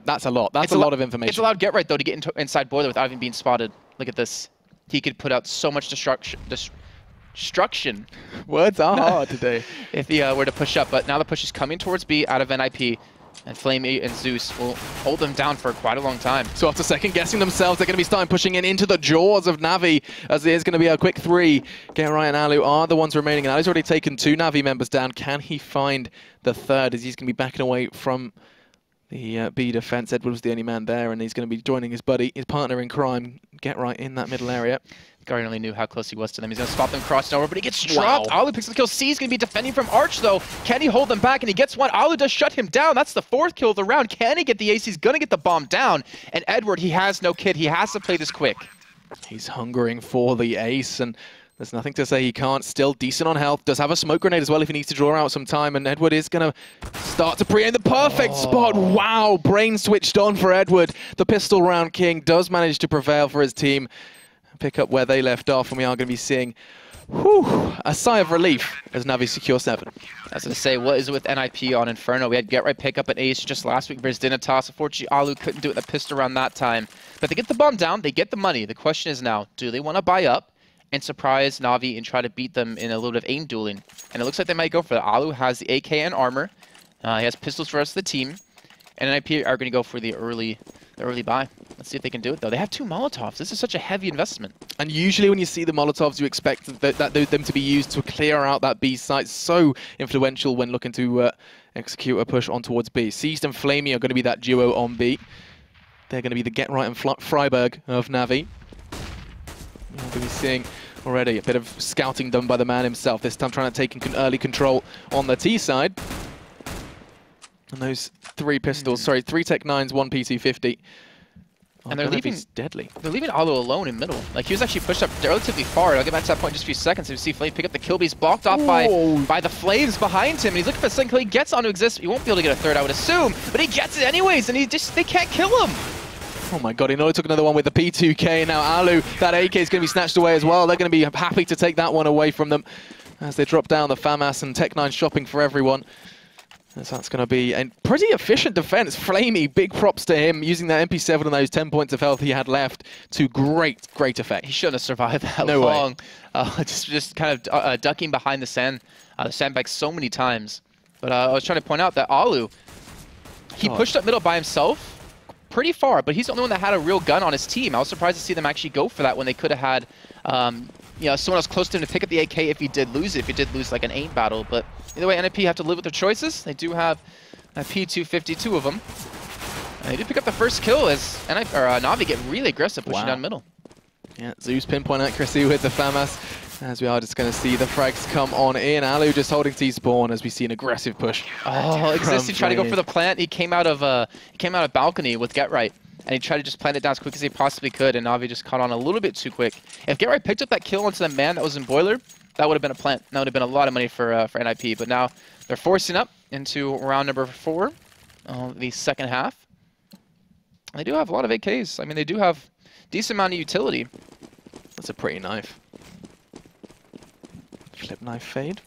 That's a lot. That's a lot of information. It's allowed Get Right, though, to get inside Boiler without even being spotted. Look at this. He could put out so much destruction. Words are hard today. If he were to push up, but now the push is coming towards B out of NIP, and Flamey and Zeus will hold them down for quite a long time. So after second guessing themselves, they're going to be starting pushing into the jaws of Na'Vi, as it is going to be a quick 3. Get Right and Alu are the ones remaining, and Alu's already taken 2 Na'Vi members down. Can he find the third, as he's going to be backing away from the B defense? Edward was the only man there, and he's going to be joining his buddy, his partner in crime, Get Right, in that middle area. Guardian only knew how close he was to them. He's going to spot them crossing over, but he gets dropped. Alu picks up the kill. C's going to be defending from Arch, though. Can he hold them back? And he gets one. Alu does shut him down. That's the 4th kill of the round. Can he get the ace? He's going to get the bomb down. And Edward, he has no kit. He has to play this quick. He's hungering for the ace, and there's nothing to say he can't. Still decent on health. Does have a smoke grenade as well if he needs to draw out some time. And Edward is going to start to pre-aim the perfect spot. Wow, brain switched on for Edward. The pistol round king does manage to prevail for his team. Pick up where they left off, and we are going to be seeing a sigh of relief as Na'Vi secure 7. I was going to say, what is it with NIP on Inferno? We had Get Right pick up an ace just last week versus Dignitas. Unfortunately, Alu couldn't do it in the pistol round that time. But they get the bomb down, they get the money. The question is now, do they want to buy up and surprise Na'Vi and try to beat them in a little bit of aim dueling? And it looks like they might go for that. Alu has the AK and armor. He has pistols for the rest of the team. And NIP are going to go for the early buy. Let's see if they can do it, though. They have 2 Molotovs. This is such a heavy investment. And usually when you see the Molotovs, you expect them to be used to clear out that B site. So influential when looking to execute a push on towards B. Seized and Flamey are going to be that duo on B. They're going to be the Get Right and Freiburg of Na'Vi. We're going to be seeing already a bit of scouting done by the man himself. This time trying to take early control on the T side. And those 3 pistols, sorry, 3 Tech 9s, 1 PT50. And they're leaving deadly. They're leaving Alu alone in middle. Like, he was actually pushed up relatively far. I'll get back to that point in just a few seconds. You see Flame pick up the kill, but he's blocked off by the flames behind him. And he's looking for a second kill. He gets onto Exist. He won't be able to get a third, I would assume. But he gets it anyways, and they can't kill him. Oh my god, he nearly took another one with the P2K. Now Alu, that AK is going to be snatched away as well. They're going to be happy to take that one away from them as they drop down the FAMAS, and Tech 9 shopping for everyone. So that's going to be a pretty efficient defense. Flamey, big props to him, using that MP7 and those 10 points of health he had left to great effect. He shouldn't have survived that long. Just kind of ducking behind the sandbag so many times. But I was trying to point out that Alu, he pushed up middle by himself pretty far, but he's the only one that had a real gun on his team. I was surprised to see them actually go for that when they could have had someone else close to him to pick up the AK if he did lose it, if he did lose like an aim battle. But either way, NIP have to live with their choices. They do have a P250, 2 of them. And they did pick up the first kill as Na'Vi get really aggressive pushing down middle. Yeah, Zeus pinpoint accuracy with the FAMAS. As we are just going to see the frags come on in. Alu just holding T-spawn as we see an aggressive push. Oh, Exist trying to go for the plant. He came out of balcony with Get Right. And he tried to just plant it down as quick as he possibly could, and Na'Vi just caught on a little bit too quick. If Get Right picked up that kill onto the man that was in Boiler, that would have been a plant. That would have been a lot of money for NIP. But now they're forcing up into round number 4, the second half. They do have a lot of AKs. I mean, they do have a decent amount of utility. That's a pretty knife. Flip knife fade.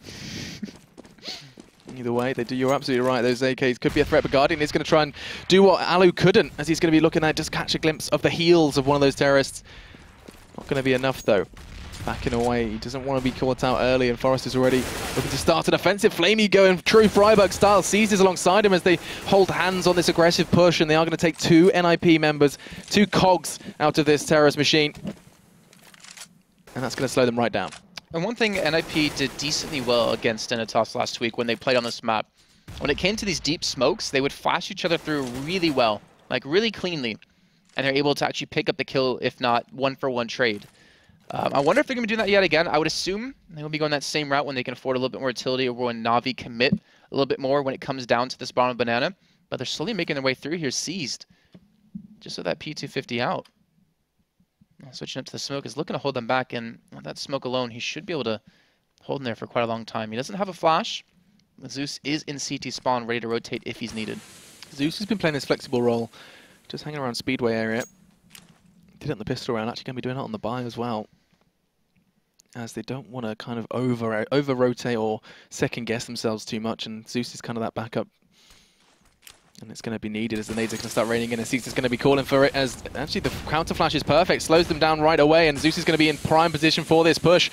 Either way, you're absolutely right. Those AKs could be a threat, but Guardian is going to try and do what Alu couldn't, as he's going to be looking at just catch a glimpse of the heels of one of those terrorists. Not going to be enough, though. Backing away. He doesn't want to be caught out early, and Forrest is already looking to start an offensive. Flamey going true Freiburg style. Seizes alongside him as they hold hands on this aggressive push, and they are going to take 2 NIP members, 2 cogs out of this terrorist machine. And that's going to slow them right down. And one thing NIP did decently well against Dignitas last week when they played on this map, when it came to these deep smokes, they would flash each other through really well, like really cleanly. and they're able to actually pick up the kill, if not one-for-one trade. I wonder if they're going to be doing that yet again. I would assume they will be going that same route when they can afford a little bit more utility, or when Na'Vi commit a little bit more when it comes down to this bottom banana. But they're slowly making their way through here, seized. Just so that P250 out. Switching up to the smoke is looking to hold them back, and with that smoke alone, he should be able to hold him there for quite a long time. He doesn't have a flash. Zeus is in CT spawn, ready to rotate if he's needed. Zeus has been playing this flexible role, just hanging around Speedway area. Did it on the pistol round, actually going to be doing it on the buy as well, as they don't want to kind of over-rotate or second-guess themselves too much, and Zeus is kind of that backup. And it's going to be needed as the nades are going to start raining in, and Zeus is going to be calling for it, as actually the counter flash is perfect, slows them down right away, and Zeus is going to be in prime position for this push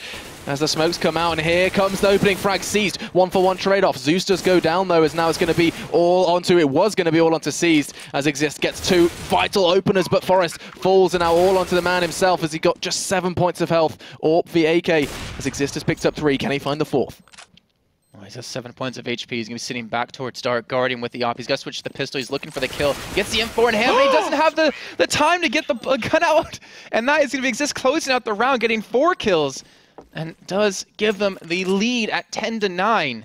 as the smokes come out, and here comes the opening frag. Seized, one-for-one trade-off. Zeus does go down though, as now it's going to be all onto, it was going to be all onto Seized, as Exist gets 2 vital openers, but Forest falls, and now all onto the man himself as he got just 7 points of health. Orp v AK, as Exist has picked up 3. Can he find the 4th? Oh, he's got 7 points of HP. He's going to be sitting back towards Dark, Guardian with the op. He's got to switch to the pistol. He's looking for the kill. Gets the M4 in hand, but he doesn't have the time to get the gun out. And that is going to be Exist closing out the round, getting 4 kills. And does give them the lead at 10-9.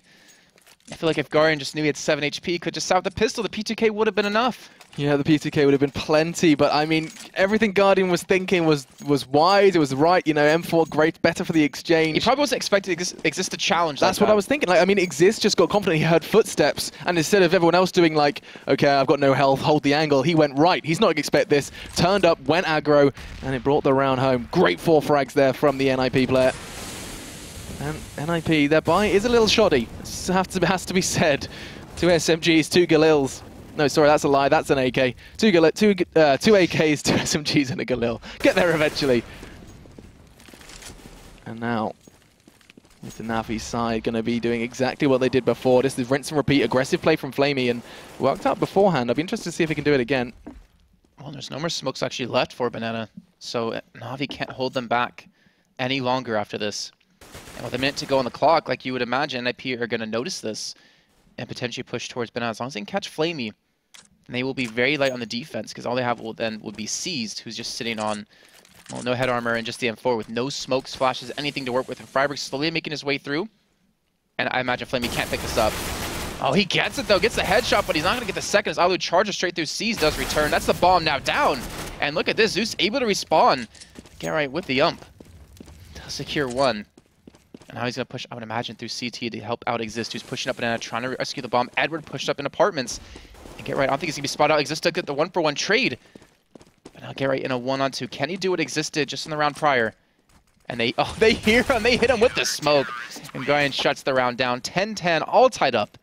I feel like if Guardian just knew he had 7 HP, could just out the pistol, the P2K would have been enough. Yeah, the P2K would have been plenty, but I mean, everything Guardian was thinking was wise, it was right, you know, M4 great, better for the exchange. He probably wasn't expecting Exist to challenge That's what I was thinking. Like, I mean, Exist just got confident, he heard footsteps, and instead of everyone else doing like, okay, I've got no health, hold the angle, he went right. He's not going to expect this, turned up, went aggro, and it brought the round home. Great 4 frags there from the NIP player. And NIP, their buy is a little shoddy, has to be said. 2 SMGs, 2 Galils. No, sorry, that's a lie. That's an AK. 2 AKs, 2 SMGs, and a Galil. Get there eventually. And now, with the Na'Vi side, going to be doing exactly what they did before. This is rinse and repeat, aggressive play from Flamey, and worked out beforehand. I'll be interested to see if he can do it again. Well, there's no more smokes actually left for Banana, so Na'Vi can't hold them back any longer after this. And with a minute to go on the clock, like you would imagine, NIP are going to notice this and potentially push towards Banana. As long as they can catch Flamey, they will be very light on the defense, because all they have would be Seized, who's just sitting on, well, no head armor and just the M4 with no smokes, flashes, anything to work with. And friberg slowly making his way through, and I imagine Flamey can't pick this up. Oh, he gets it though, gets the headshot, but he's not going to get the second as Alu charges straight through. Seized does return. That's the bomb now down. And look at this, Zeus able to respawn. Get right with the ump. To secure 1. And now he's going to push, I would imagine, through CT to help out Exist, who's pushing up Banana, trying to rescue the bomb. Edward pushed up in apartments. And Get right, I don't think he's going to be spotted out. Exist to get the 1-for-1 trade. But now Get right in a 1-on-2. Can he do what Exist did just in the round prior? And they hear him, they hit him with the smoke. And Guardian shuts the round down. 10-10, all tied up.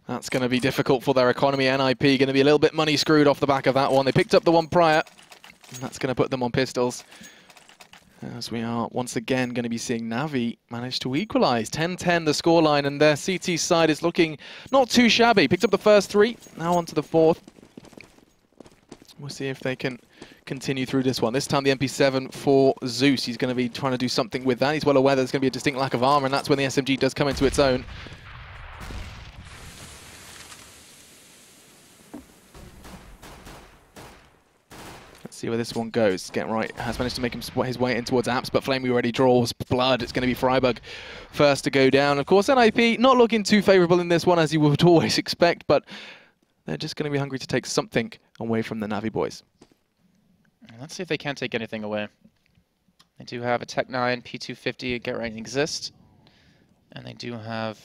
That's going to be difficult for their economy. NIP going to be a little bit money screwed off the back of that one. They picked up the one prior, and that's going to put them on pistols. As we are once again going to be seeing Na'Vi manage to equalize. 10-10 the scoreline, and their CT side is looking not too shabby. Picked up the first 3, now on to the 4th. We'll see if they can continue through this one. This time the MP7 for Zeus. He's going to be trying to do something with that. He's well aware there's going to be a distinct lack of armor, and that's when the SMG does come into its own. See where this one goes. Get right has managed to make his way in towards Apps, but Flamey already draws blood. It's going to be friberg first to go down. Of course, NIP not looking too favourable in this one, as you would always expect, but they're just going to be hungry to take something away from the Na'Vi boys. Let's see if they can take anything away. They do have a Tech-9, P250, Get Right Exist, and they do have,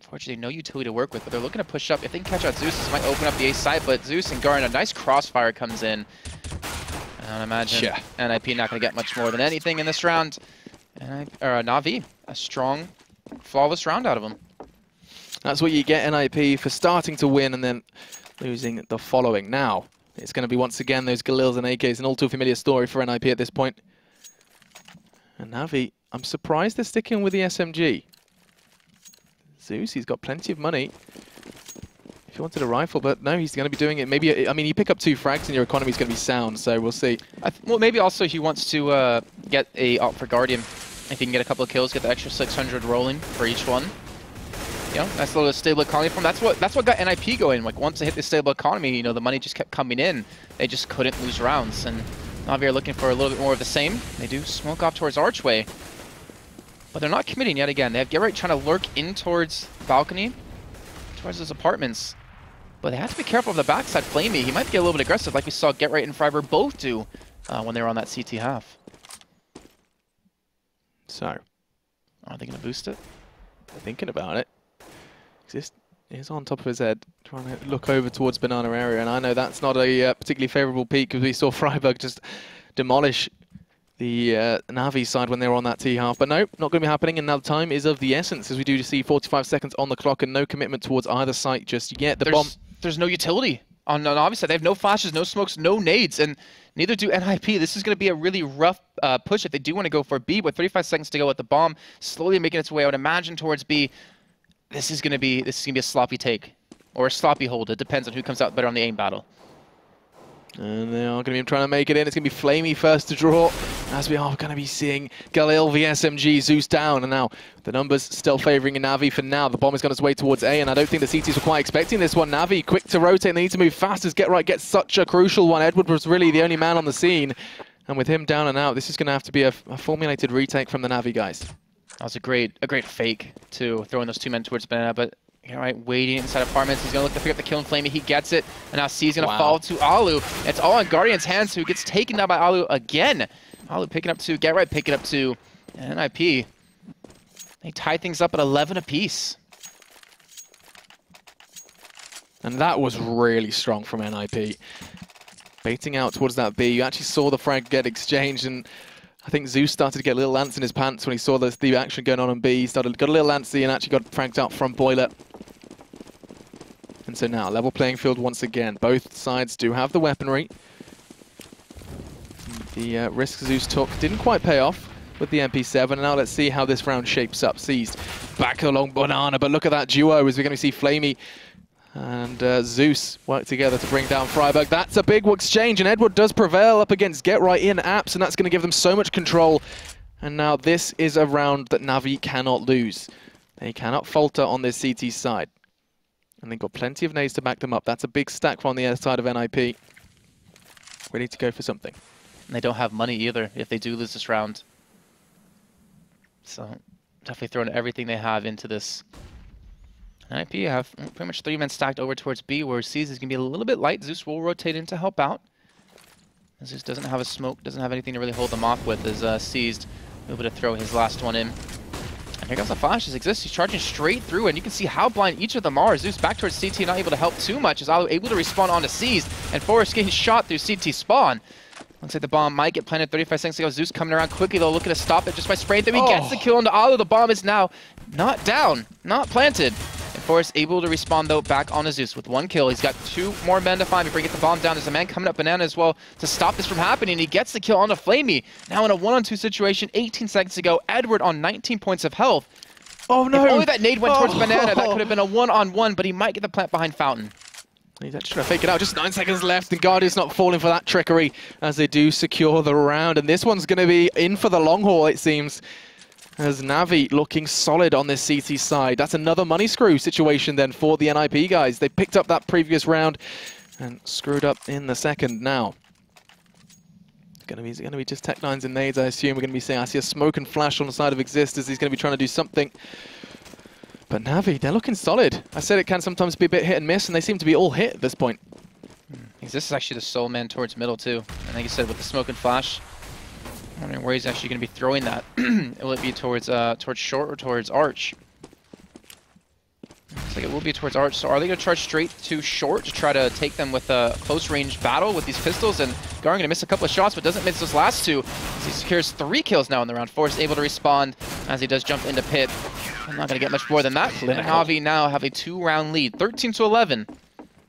unfortunately, no utility to work with, but they're looking to push up. If they can catch out Zeus, this might open up the A side, but Zeus and Guardian, a nice crossfire comes in. I don't imagine NIP not going to get much more than anything in this round. Na'Vi, a strong, flawless round out of them. That's what you get, NIP, for starting to win and then losing the following. Now, it's going to be once again those Galils and AKs, an all too familiar story for NIP at this point. And Na'Vi, I'm surprised they're sticking with the SMG. Zeus, he's got plenty of money if he wanted a rifle, but no, he's going to be doing it. Maybe, I mean, you pick up 2 frags and your economy's going to be sound, so we'll see. Well, maybe also he wants to get a op for Guardian. If he can get a couple of kills, get the extra 600 rolling for each one. You know, nice little stable economy from that's what got NIP going. Like once they hit the stable economy, you know, the money just kept coming in. They just couldn't lose rounds. And Na'Vi are looking for a little bit more of the same. They do smoke off towards Archway, but they're not committing yet again. They have Get Right trying to lurk in towards balcony, towards those apartments. But they have to be careful of the backside. Flamey, he might get a little bit aggressive, like we saw Get Right and Friber both do when they were on that CT half. So, are they going to boost it? They're thinking about it. He's on top of his head, trying to look over towards Banana area, and I know that's not a particularly favourable peak because we saw Freiburg just demolish the Na'Vi side when they were on that T half. But no, not going to be happening, and now the time is of the essence as we do see 45 seconds on the clock and no commitment towards either site just yet. There's no utility on Na'Vi side. They have no flashes, no smokes, no nades, and neither do NIP. This is going to be a really rough push if they do want to go for B, with 35 seconds to go with the bomb slowly making its way, I would imagine, towards B. This is going to be a sloppy take or a sloppy hold. It depends on who comes out better on the aim battle. And they are going to be trying to make it in. It's going to be Flamey first to draw, as we are going to be seeing Galil v SMG, Zeus down. And now the numbers still favouring Na'Vi for now. The bomb has gone its way towards A, and I don't think the CTs were quite expecting this one. Na'Vi quick to rotate, they need to move fast as Get Right gets such a crucial one. Edward was really the only man on the scene, and with him down and out, this is going to have to be a formulated retake from the Na'Vi guys. That was a great fake to throwing those two men towards Banana, but Get Right waiting inside apartments. He's going to look to pick up the kill, and Flamey, he gets it. And now C's going to fall to Alu. It's all on Guardian's hands, who gets taken down by Alu again. Alu picking up 2, Get Right picking up 2, and NIP. They tie things up at 11 apiece. And that was really strong from NIP. Baiting out towards that B. You actually saw the frag get exchanged, and I think Zeus started to get a little lance in his pants when he saw the action going on B. He got a little lancy and actually got fragged out from Boiler. And so now, level playing field once again. Both sides do have the weaponry. The risk Zeus took didn't quite pay off with the MP7. And now let's see how this round shapes up. Seized back along Banana, but look at that duo as we're going to see Flamey and Zeus work together to bring down Freiburg. That's a big exchange, and Edward does prevail up against Get Right in Apps, and that's going to give them so much control. And now this is a round that Na'Vi cannot lose. They cannot falter on this CT side. And they've got plenty of nades to back them up. That's a big stack from the other side of NIP. Ready to go for something. And they don't have money either if they do lose this round. So definitely throwing everything they have into this. NIP have pretty much 3 men stacked over towards B, where C's is going to be a little bit light. Zeus will rotate in to help out. Zeus doesn't have a smoke, doesn't have anything to really hold them off with, as Seized able to throw his last one in. And here comes the flashes exist. He's charging straight through, and you can see how blind each of them are. Zeus back towards CT, not able to help too much, as Alu able to respawn onto Seized, and Forrest getting shot through CT spawn. Looks like the bomb might get planted 35 seconds ago. Zeus coming around quickly, though, looking to stop it just by spraying through. He gets the kill onto Alu. The bomb is now not down, not planted. And Forrest able to respawn, though, back on Zeus with 1 kill. He's got 2 more men to find before he gets the bomb down. There's a man coming up Banana as well to stop this from happening. He gets the kill onto Flamey. Now in a 1-on-2 situation, 18 seconds ago, Edward on 19 points of health. Oh no! If only that nade went towards Banana, that could have been a 1-on-1, but he might get the plant behind Fountain. He's actually trying to fake it out. Just 9 seconds left, and Guardian's not falling for that trickery as they do secure the round. And this one's going to be in for the long haul, it seems, as Na'Vi looking solid on this CT side. That's another money screw situation then for the NIP guys. They picked up that previous round and screwed up in the second now. It's going to be just Tech-9s and nades, I assume. We're going to be seeing, I see a smoke and flash on the side of Exist as he's going to be trying to do something. But Na'Vi, they're looking solid. I said it can sometimes be a bit hit and miss, and they seem to be all hit at this point. This is actually the sole man towards middle, too. And like you said, with the smoke and flash, I'm wondering where he's actually going to be throwing that. Will it be towards short or towards arch? Looks like it will be towards arch. So are they going to charge straight to short to try to take them with a close-range battle with these pistols? And Garen going to miss a couple of shots, but doesn't miss those last 2. As he secures 3 kills now in the round. Forrest able to respond as he does jump into pit. I'm not going to get much more than that. Na'Vi now have a 2-round lead, 13-11.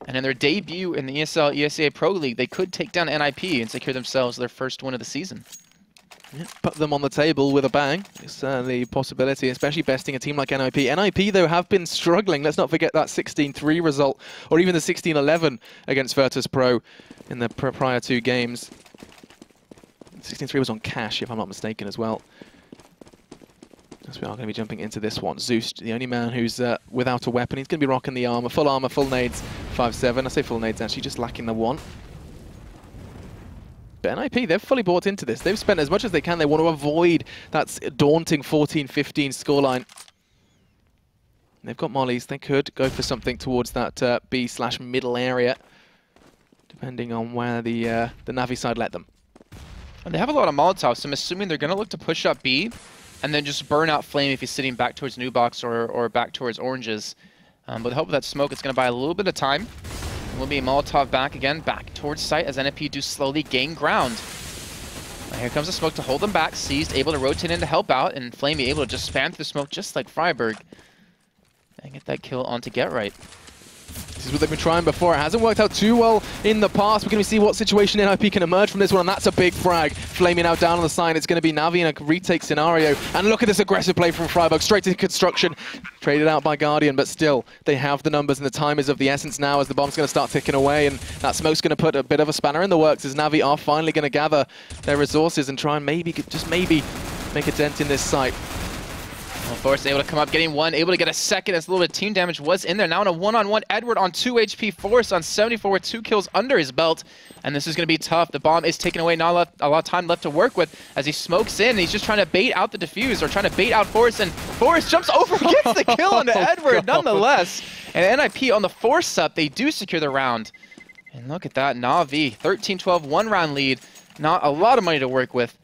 And in their debut in the ESL ESEA Pro League, they could take down NIP and secure themselves their first win of the season. Yeah, put them on the table with a bang. It's certainly a possibility, especially besting a team like NIP. NIP, though, have been struggling. Let's not forget that 16-3 result, or even the 16-11 against Virtus Pro in the prior 2 games. 16-3 was on Cash, if I'm not mistaken, as well. As we are going to be jumping into this one. Zeus, the only man who's without a weapon. He's going to be rocking the armor, full nades, 5-7. I say full nades, actually, just lacking the one. But NIP, they've fully bought into this. They've spent as much as they can. They want to avoid that daunting 14-15 scoreline. They've got mollies. They could go for something towards that B/middle area, depending on where the Na'Vi side let them. And they have a lot of Molotovs, so I'm assuming they're going to look to push up B and then just burn out Flame if he's sitting back towards New Box or back towards Oranges. But the hope of that smoke, it's going to buy a little bit of time. Will be a Molotov back again, back towards site as NIP do slowly gain ground. Now here comes the smoke to hold them back. Seized, able to rotate in to help out, and Flamey able to just spam through the smoke just like friberg. And get that kill onto Get Right. This is what they've been trying before. It hasn't worked out too well in the past. We're going to see what situation NIP can emerge from this one, and that's a big frag. Flaming out down on the side. It's going to be Na'Vi in a retake scenario. And look at this aggressive play from friberg, straight to construction. Traded out by Guardian, but still, they have the numbers, and the time is of the essence now as the bomb's going to start ticking away, and that smoke's going to put a bit of a spanner in the works as Na'Vi are finally going to gather their resources and try and maybe, just maybe, make a dent in this site. Well, Forrest able to come up, getting one, able to get a second as a little bit of team damage was in there. Now in a one-on-one, Edward on 2 HP, Forrest on 74 with 2 kills under his belt. And this is going to be tough. The bomb is taken away, not a lot of time left to work with as he smokes in. He's just trying to bait out the defuse or trying to bait out Forrest, and Forrest jumps over, gets the kill onto Edward nonetheless. And NIP on the Force up, they do secure the round. And look at that, Na'Vi, 13-12, 1-round lead. Not a lot of money to work with.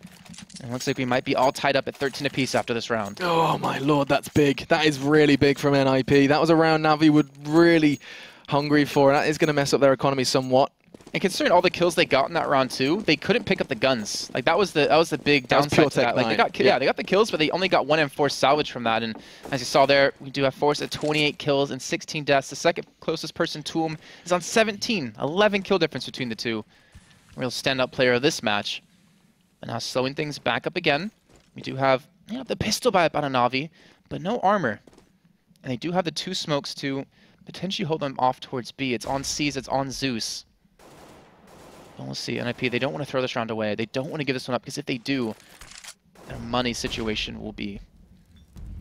And looks like we might be all tied up at 13 apiece after this round. Oh my lord, that's big. That is really big from NIP. That was a round Na'Vi were really hungry for. That is going to mess up their economy somewhat. And considering all the kills they got in that round too, they couldn't pick up the guns. Like that was the big downside to that. Like they got they got the kills, but they only got 1 M4 salvage from that. And as you saw there, we do have Force at 28 kills and 16 deaths. The second closest person to him is on 17. 11 kill difference between the two. Real stand-up player of this match. And now slowing things back up again. We do have the pistol by about a Na'Vi, but no armor. And they do have the 2 smokes to potentially hold them off towards B. It's on C's, it's on Zeus. But we'll see. NIP, they don't want to throw this round away. They don't want to give this one up, because if they do, their money situation will be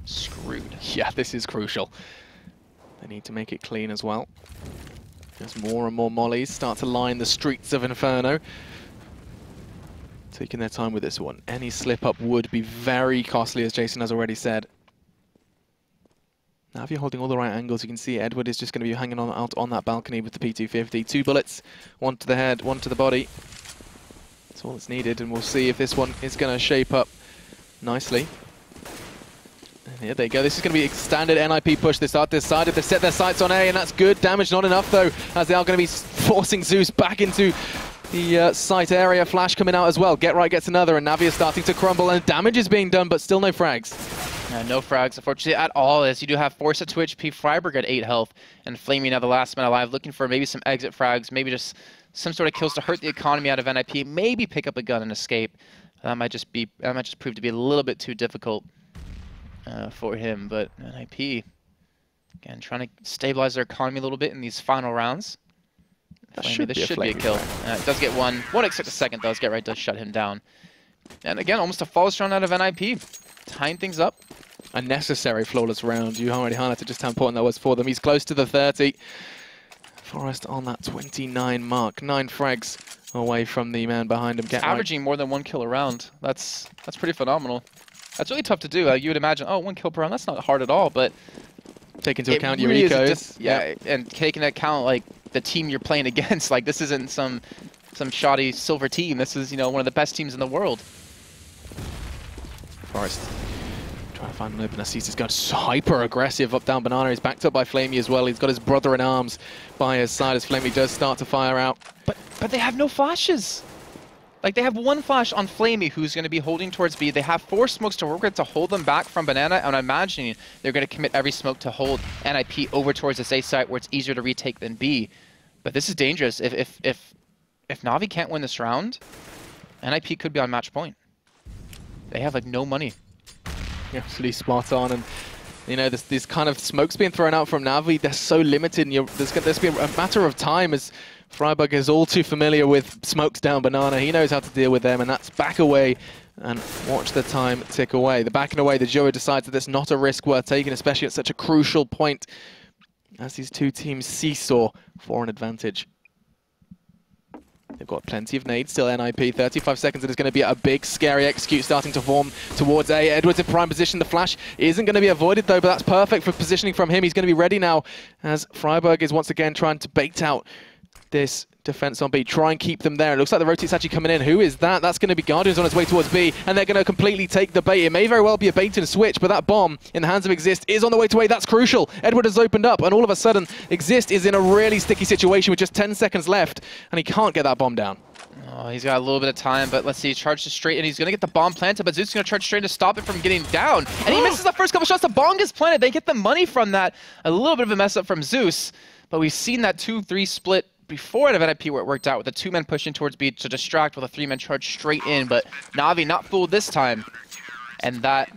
screwed. Yeah, this is crucial. They need to make it clean as well. As more and more mollies start to line the streets of Inferno. Taking their time with this one. Any slip-up would be very costly, as Jason has already said. Now, if you're holding all the right angles, you can see Edward is just going to be hanging out on that balcony with the P250. 2 bullets, 1 to the head, 1 to the body. That's all that's needed, and we'll see if this one is going to shape up nicely. And here they go. This is going to be a standard NIP push. They start this side. If they set their sights on A, and that's good. Damage not enough, though, as they are going to be forcing Zeus back into the site area. Flash coming out as well. Get Right gets another, and Na'Vi is starting to crumble, and damage is being done, but still no frags. No frags, unfortunately, at all, as you do have Force at 2 HP, friberg at 8 health, and Flamey now the last man alive, looking for maybe some exit frags, maybe just some sort of kills to hurt the economy out of NIP, maybe pick up a gun and escape. That might just prove to be a little bit too difficult for him, but NIP, again, trying to stabilize their economy a little bit in these final rounds. This should be a kill. It does get one. Won't expect a second, though, as Get Right does shut him down. And again, almost a flawless round out of NIP. Tying things up. A necessary flawless round. You already highlighted just how important that was for them. He's close to the 30. Forrest on that 29 mark. 9 frags away from the man behind him. Get Right. Averaging more than 1 kill a round. That's pretty phenomenal. That's really tough to do. You would imagine, oh, 1 kill per round, that's not hard at all, but take into account your really ecos. And taking into account like the team you're playing against. Like this isn't some shoddy silver team. This is, one of the best teams in the world. Forrest trying to find an opener. Sees this guy hyper aggressive up down Banana. He's backed up by Flamey as well. He's got his brother in arms by his side as Flamey does start to fire out. But they have no flashes. Like they have 1 flash on Flamey, who's going to be holding towards B. They have 4 smokes to work with to hold them back from Banana, and I'm imagining they're going to commit every smoke to hold NIP over towards this A site where it's easier to retake than B. But this is dangerous. If Na'Vi can't win this round, NIP could be on match point. They have like no money. You're absolutely spot on, and this kind of smoke's being thrown out from Na'Vi. They're so limited, and there's been a matter of time as friberg is all too familiar with smokes down Banana. He knows how to deal with them, and that's back away and watch the time tick away. The backing away, the duo decides that it's not a risk worth taking, especially at such a crucial point as these two teams seesaw for an advantage. They've got plenty of nades, still NIP, 35 seconds, and it's going to be a big, scary execute starting to form towards A. Edwards in prime position, the flash isn't going to be avoided though, but that's perfect for positioning from him. He's going to be ready now as friberg is once again trying to bait out this defense on B, try and keep them there. It looks like the rotate's actually coming in. Who is that? That's going to be Guardians on its way towards B, and they're going to completely take the bait. It may very well be a bait and switch, but that bomb in the hands of Xizt is on the way to A. That's crucial. Edward has opened up, and all of a sudden, Xizt is in a really sticky situation with just 10 seconds left, and he can't get that bomb down. Oh, he's got a little bit of time, but let's see, he charges straight, and he's going to get the bomb planted, but Zeus is going to charge straight to stop it from getting down. And he misses the first couple shots. The bomb gets planted. They get the money from that. A little bit of a mess up from Zeus, but we've seen that 2-3 split before at NIP where it worked out with the 2-men pushing towards B to distract with a 3-man charge straight in, but Na'Vi not fooled this time. And that...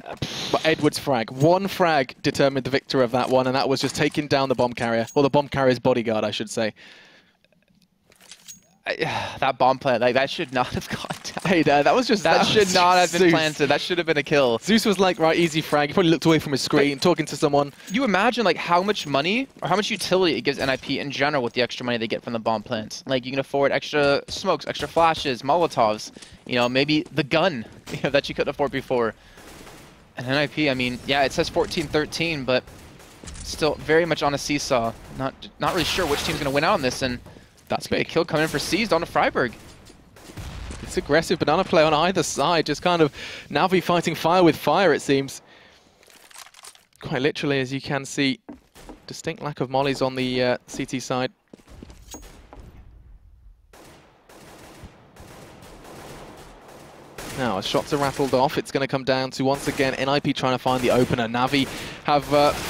But Edward's frag. One frag determined the victor of that one, and that was just taking down the bomb carrier, or the bomb carrier's bodyguard, I should say. That bomb plant, like, that should not have gone down. Hey, that was just... That should not have been planted. That should have been a kill. Zeus was like, right, easy frag. He probably looked away from his screen, talking to someone. You imagine, like, how much money, or how much utility it gives NIP in general with the extra money they get from the bomb plants. Like, you can afford extra smokes, extra flashes, Molotovs, you know, maybe the gun, you know, that you couldn't afford before. And NIP, I mean, yeah, it says 14-13, but still very much on a seesaw. Not really sure which team's going to win out on this, and that's big. A kill coming in for Seized on friberg. It's aggressive banana play on either side, just kind of Na'Vi fighting fire with fire, it seems. Quite literally, as you can see, distinct lack of mollies on the CT side. Now, as shots are rattled off, it's going to come down to, once again, NIP trying to find the opener. Na'Vi have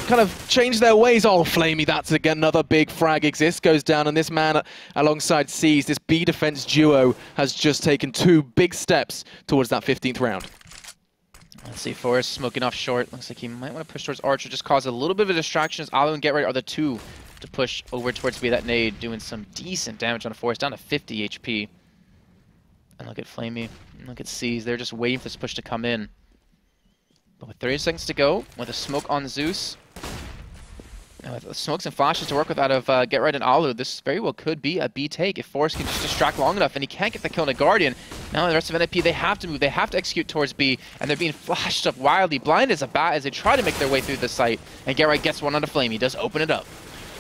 kind of changed their ways. Oh, Flamey, that's again another big frag. Xizt goes down, and this man alongside Seized, this B defense duo, has just taken 2 big steps towards that 15th round. Let's see, Forest smoking off short. Looks like he might want to push towards Archer, just cause a little bit of a distraction as Alu and Get Right are the 2 to push over towards B. That nade doing some decent damage on Forest, down to 50 HP. And look at Flamey, look at Seized, they're just waiting for this push to come in. But with 30 seconds to go, with a smoke on Zeus, and with smokes and flashes to work with out of Get Right and Alu, this very well could be a B take if Forrest can just distract long enough, and he can't get the kill on a Guardian. Now the rest of NIP, they have to move, they have to execute towards B, and they're being flashed up wildly, blind as a bat as they try to make their way through the site, and Get Right gets one onto Flame. He does open it up.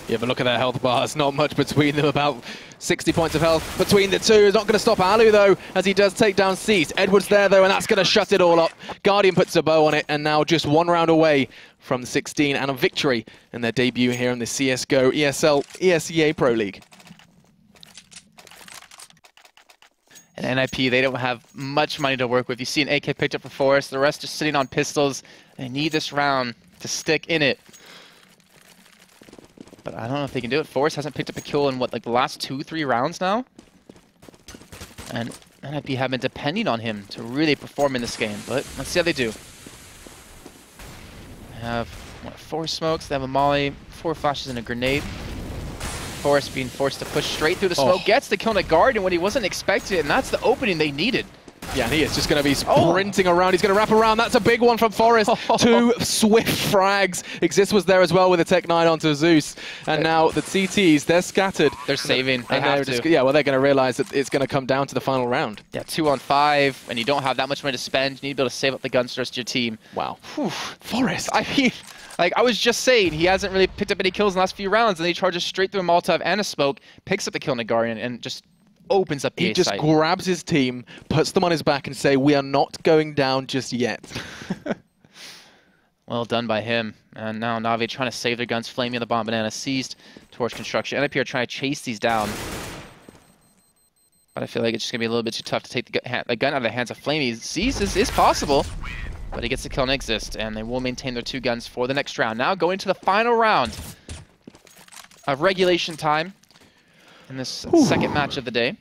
Yeah, but look at their health bars. Not much between them. About 60 points of health between the two. It's not going to stop Alu, though, as he does take down Seized. Edwards there, though, and that's going to shut it all up. Guardian puts a bow on it, and now just 1 round away from the 16 and a victory in their debut here in the CSGO ESL ESEA Pro League. And NIP, they don't have much money to work with. You see an AK picked up for Forest. The rest just sitting on pistols. They need this round to stick in it. But I don't know if they can do it. Forrest hasn't picked up a kill in, what, like the last 2-3 rounds now? And NIP have been depending on him to really perform in this game. But let's see how they do. They have, what, 4 smokes. They have a molly, 4 flashes, and a grenade. Forrest being forced to push straight through the smoke. Gets the kill on a Guardian when he wasn't expecting it. And that's the opening they needed. Yeah, and he is just going to be sprinting around. He's going to wrap around. That's a big one from Forrest. 2 swift frags. Xizt was there as well with a Tech 9 onto Zeus. And now the CTs, they're scattered. They're saving. They have to. Yeah, well, they're going to realize that it's going to come down to the final round. Yeah, 2 on 5, and you don't have that much money to spend. You need to be able to save up the guns for the rest of your team. Wow. Whew. Forrest. I mean, like I was just saying, he hasn't really picked up any kills in the last few rounds, and then he charges straight through a Molotov and a smoke, picks up the kill on a Guardian, and just opens up the He just grabs his team, puts them on his back, and say, "We are not going down just yet." Well done by him. And now Na'Vi trying to save their guns. Flamey on the bomb banana, Seized towards construction. NIP are trying to chase these down. But I feel like it's just going to be a little bit too tough to take the gun out of the hands of Flamey. Seized is possible, but he gets the kill on Xizt, and they will maintain their 2 guns for the next round. Now going to the final round of regulation time in this second match of the day.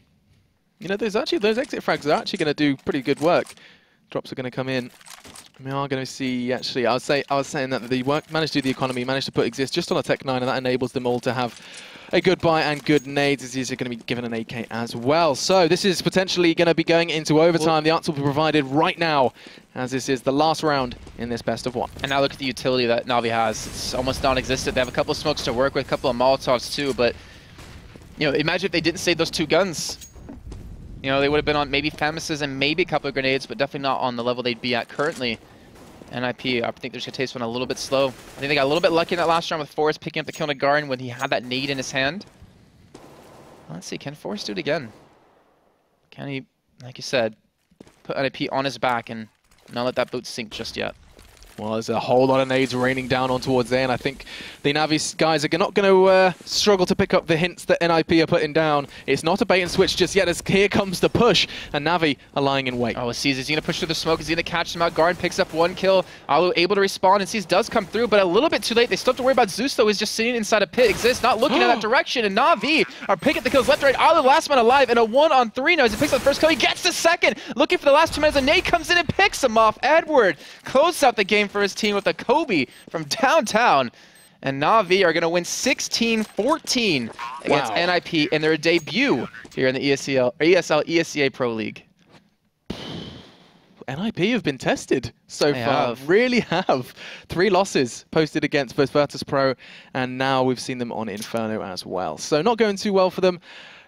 You know, those exit frags are actually going to do pretty good work. Drops are going to come in. We are going to see, actually, I was saying that they managed to do the economy, managed to put Xizt just on a Tech 9, and that enables them all to have a goodbye and good nades, as he's going to be given an AK as well. So this is potentially going to be going into overtime. The answer will be provided right now, as this is the last round in this best of one. And now look at the utility that Na'Vi has. It's almost non-existent. They have a couple of smokes to work with, a couple of Molotovs too, but imagine if they didn't save those 2 guns. They would have been on maybe Famis's and maybe a couple of grenades, but definitely not on the level they'd be at currently. NIP, I think they're just going to taste one a little bit slow. I think they got a little bit lucky in that last round with Forrest picking up the kill on Garen when he had that nade in his hand. Let's see, can Forrest do it again? Can he, like you said, put NIP on his back and not let that boot sink just yet? Well, there's a whole lot of nades raining down on towards there, and I think the Navi guys are not going to struggle to pick up the hints that NIP are putting down. It's not a bait and switch just yet, as here comes the push, and Navi are lying in wait. Oh, C's going to push through the smoke. He's going to catch him out. Garen picks up 1 kill. Alu able to respawn, and C's does come through, but a little bit too late. They still have to worry about Zeus, though. He's just sitting inside a pit. Exists, not looking in that direction, and Na'Vi are picking the kills left and right. Alu, last man alive, and a 1-on-3 now as he picks up the first kill. He gets the second. Looking for the last 2 minutes, and Nate comes in and picks him off. Edward closes out the game for his team with a Kobe from downtown, and Na'Vi are going to win 16-14 against NIP in their debut here in the ESL ESEA Pro League. NIP have been tested so far, really have. 3 losses posted against both Virtus.pro, and now we've seen them on Inferno as well. So not going too well for them.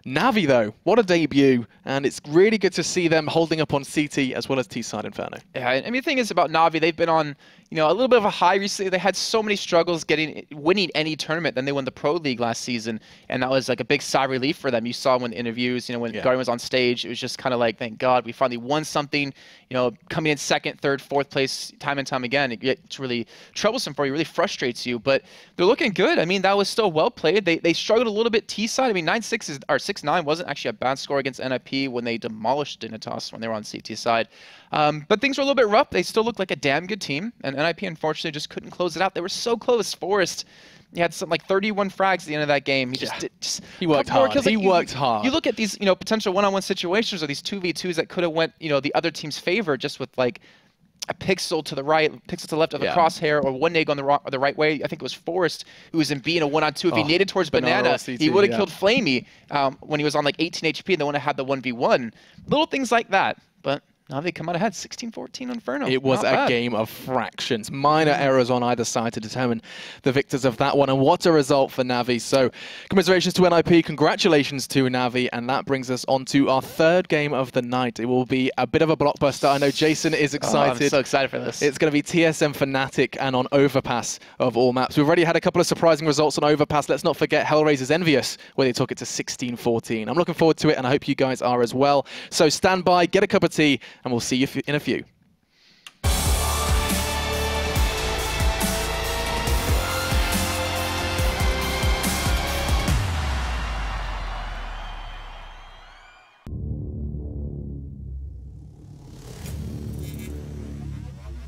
Navi, though, what a debut, and it's really good to see them holding up on CT as well as T-Side Inferno. Yeah, I mean, the thing is about Navi, they've been on, a little bit of a high recently. They had so many struggles winning any tournament. Then they won the Pro League last season, and that was like a big sigh of relief for them. You saw when the interviews, when Garen was on stage, it was just kind of like, thank God, we finally won something. Coming in 2nd, 3rd, 4th place time and time again, it's really troublesome for you, really frustrates you. But they're looking good. I mean, that was still well played. They struggled a little bit T-Side. I mean, 9-6 or 6-9 wasn't actually a bad score against NIP when they demolished Dignitas when they were on CT side. But things were a little bit rough. They still looked like a damn good team, and NIP unfortunately just couldn't close it out. They were so close. Forrest, he had something like 31 frags at the end of that game. He worked hard. He worked hard. You look at these, potential one-on-one situations or these 2v2s that could have went, the other team's favor just with like a pixel to the right, pixel to the left of a crosshair, or 1 nade on the right way. I think it was Forrest who was in B in a 1-on-2. If he naded towards Banana, he would have killed Flamey when he was on like 18 HP and the one that had the 1v1. Little things like that, but now they come out ahead 16-14 on Inferno. It was a game of fractions. Minor errors on either side to determine the victors of that one. And what a result for Navi. So commiserations to NIP. Congratulations to Navi. And that brings us on to our 3rd game of the night. It will be a bit of a blockbuster. I know Jason is excited. I'm so excited for this. It's going to be TSM Fnatic and on Overpass of all maps. We've already had a couple of surprising results on Overpass. Let's not forget Hellraiser's Envious, where they took it to 16-14. I'm looking forward to it, and I hope you guys are as well. So stand by, get a cup of tea, and we'll see you in a few.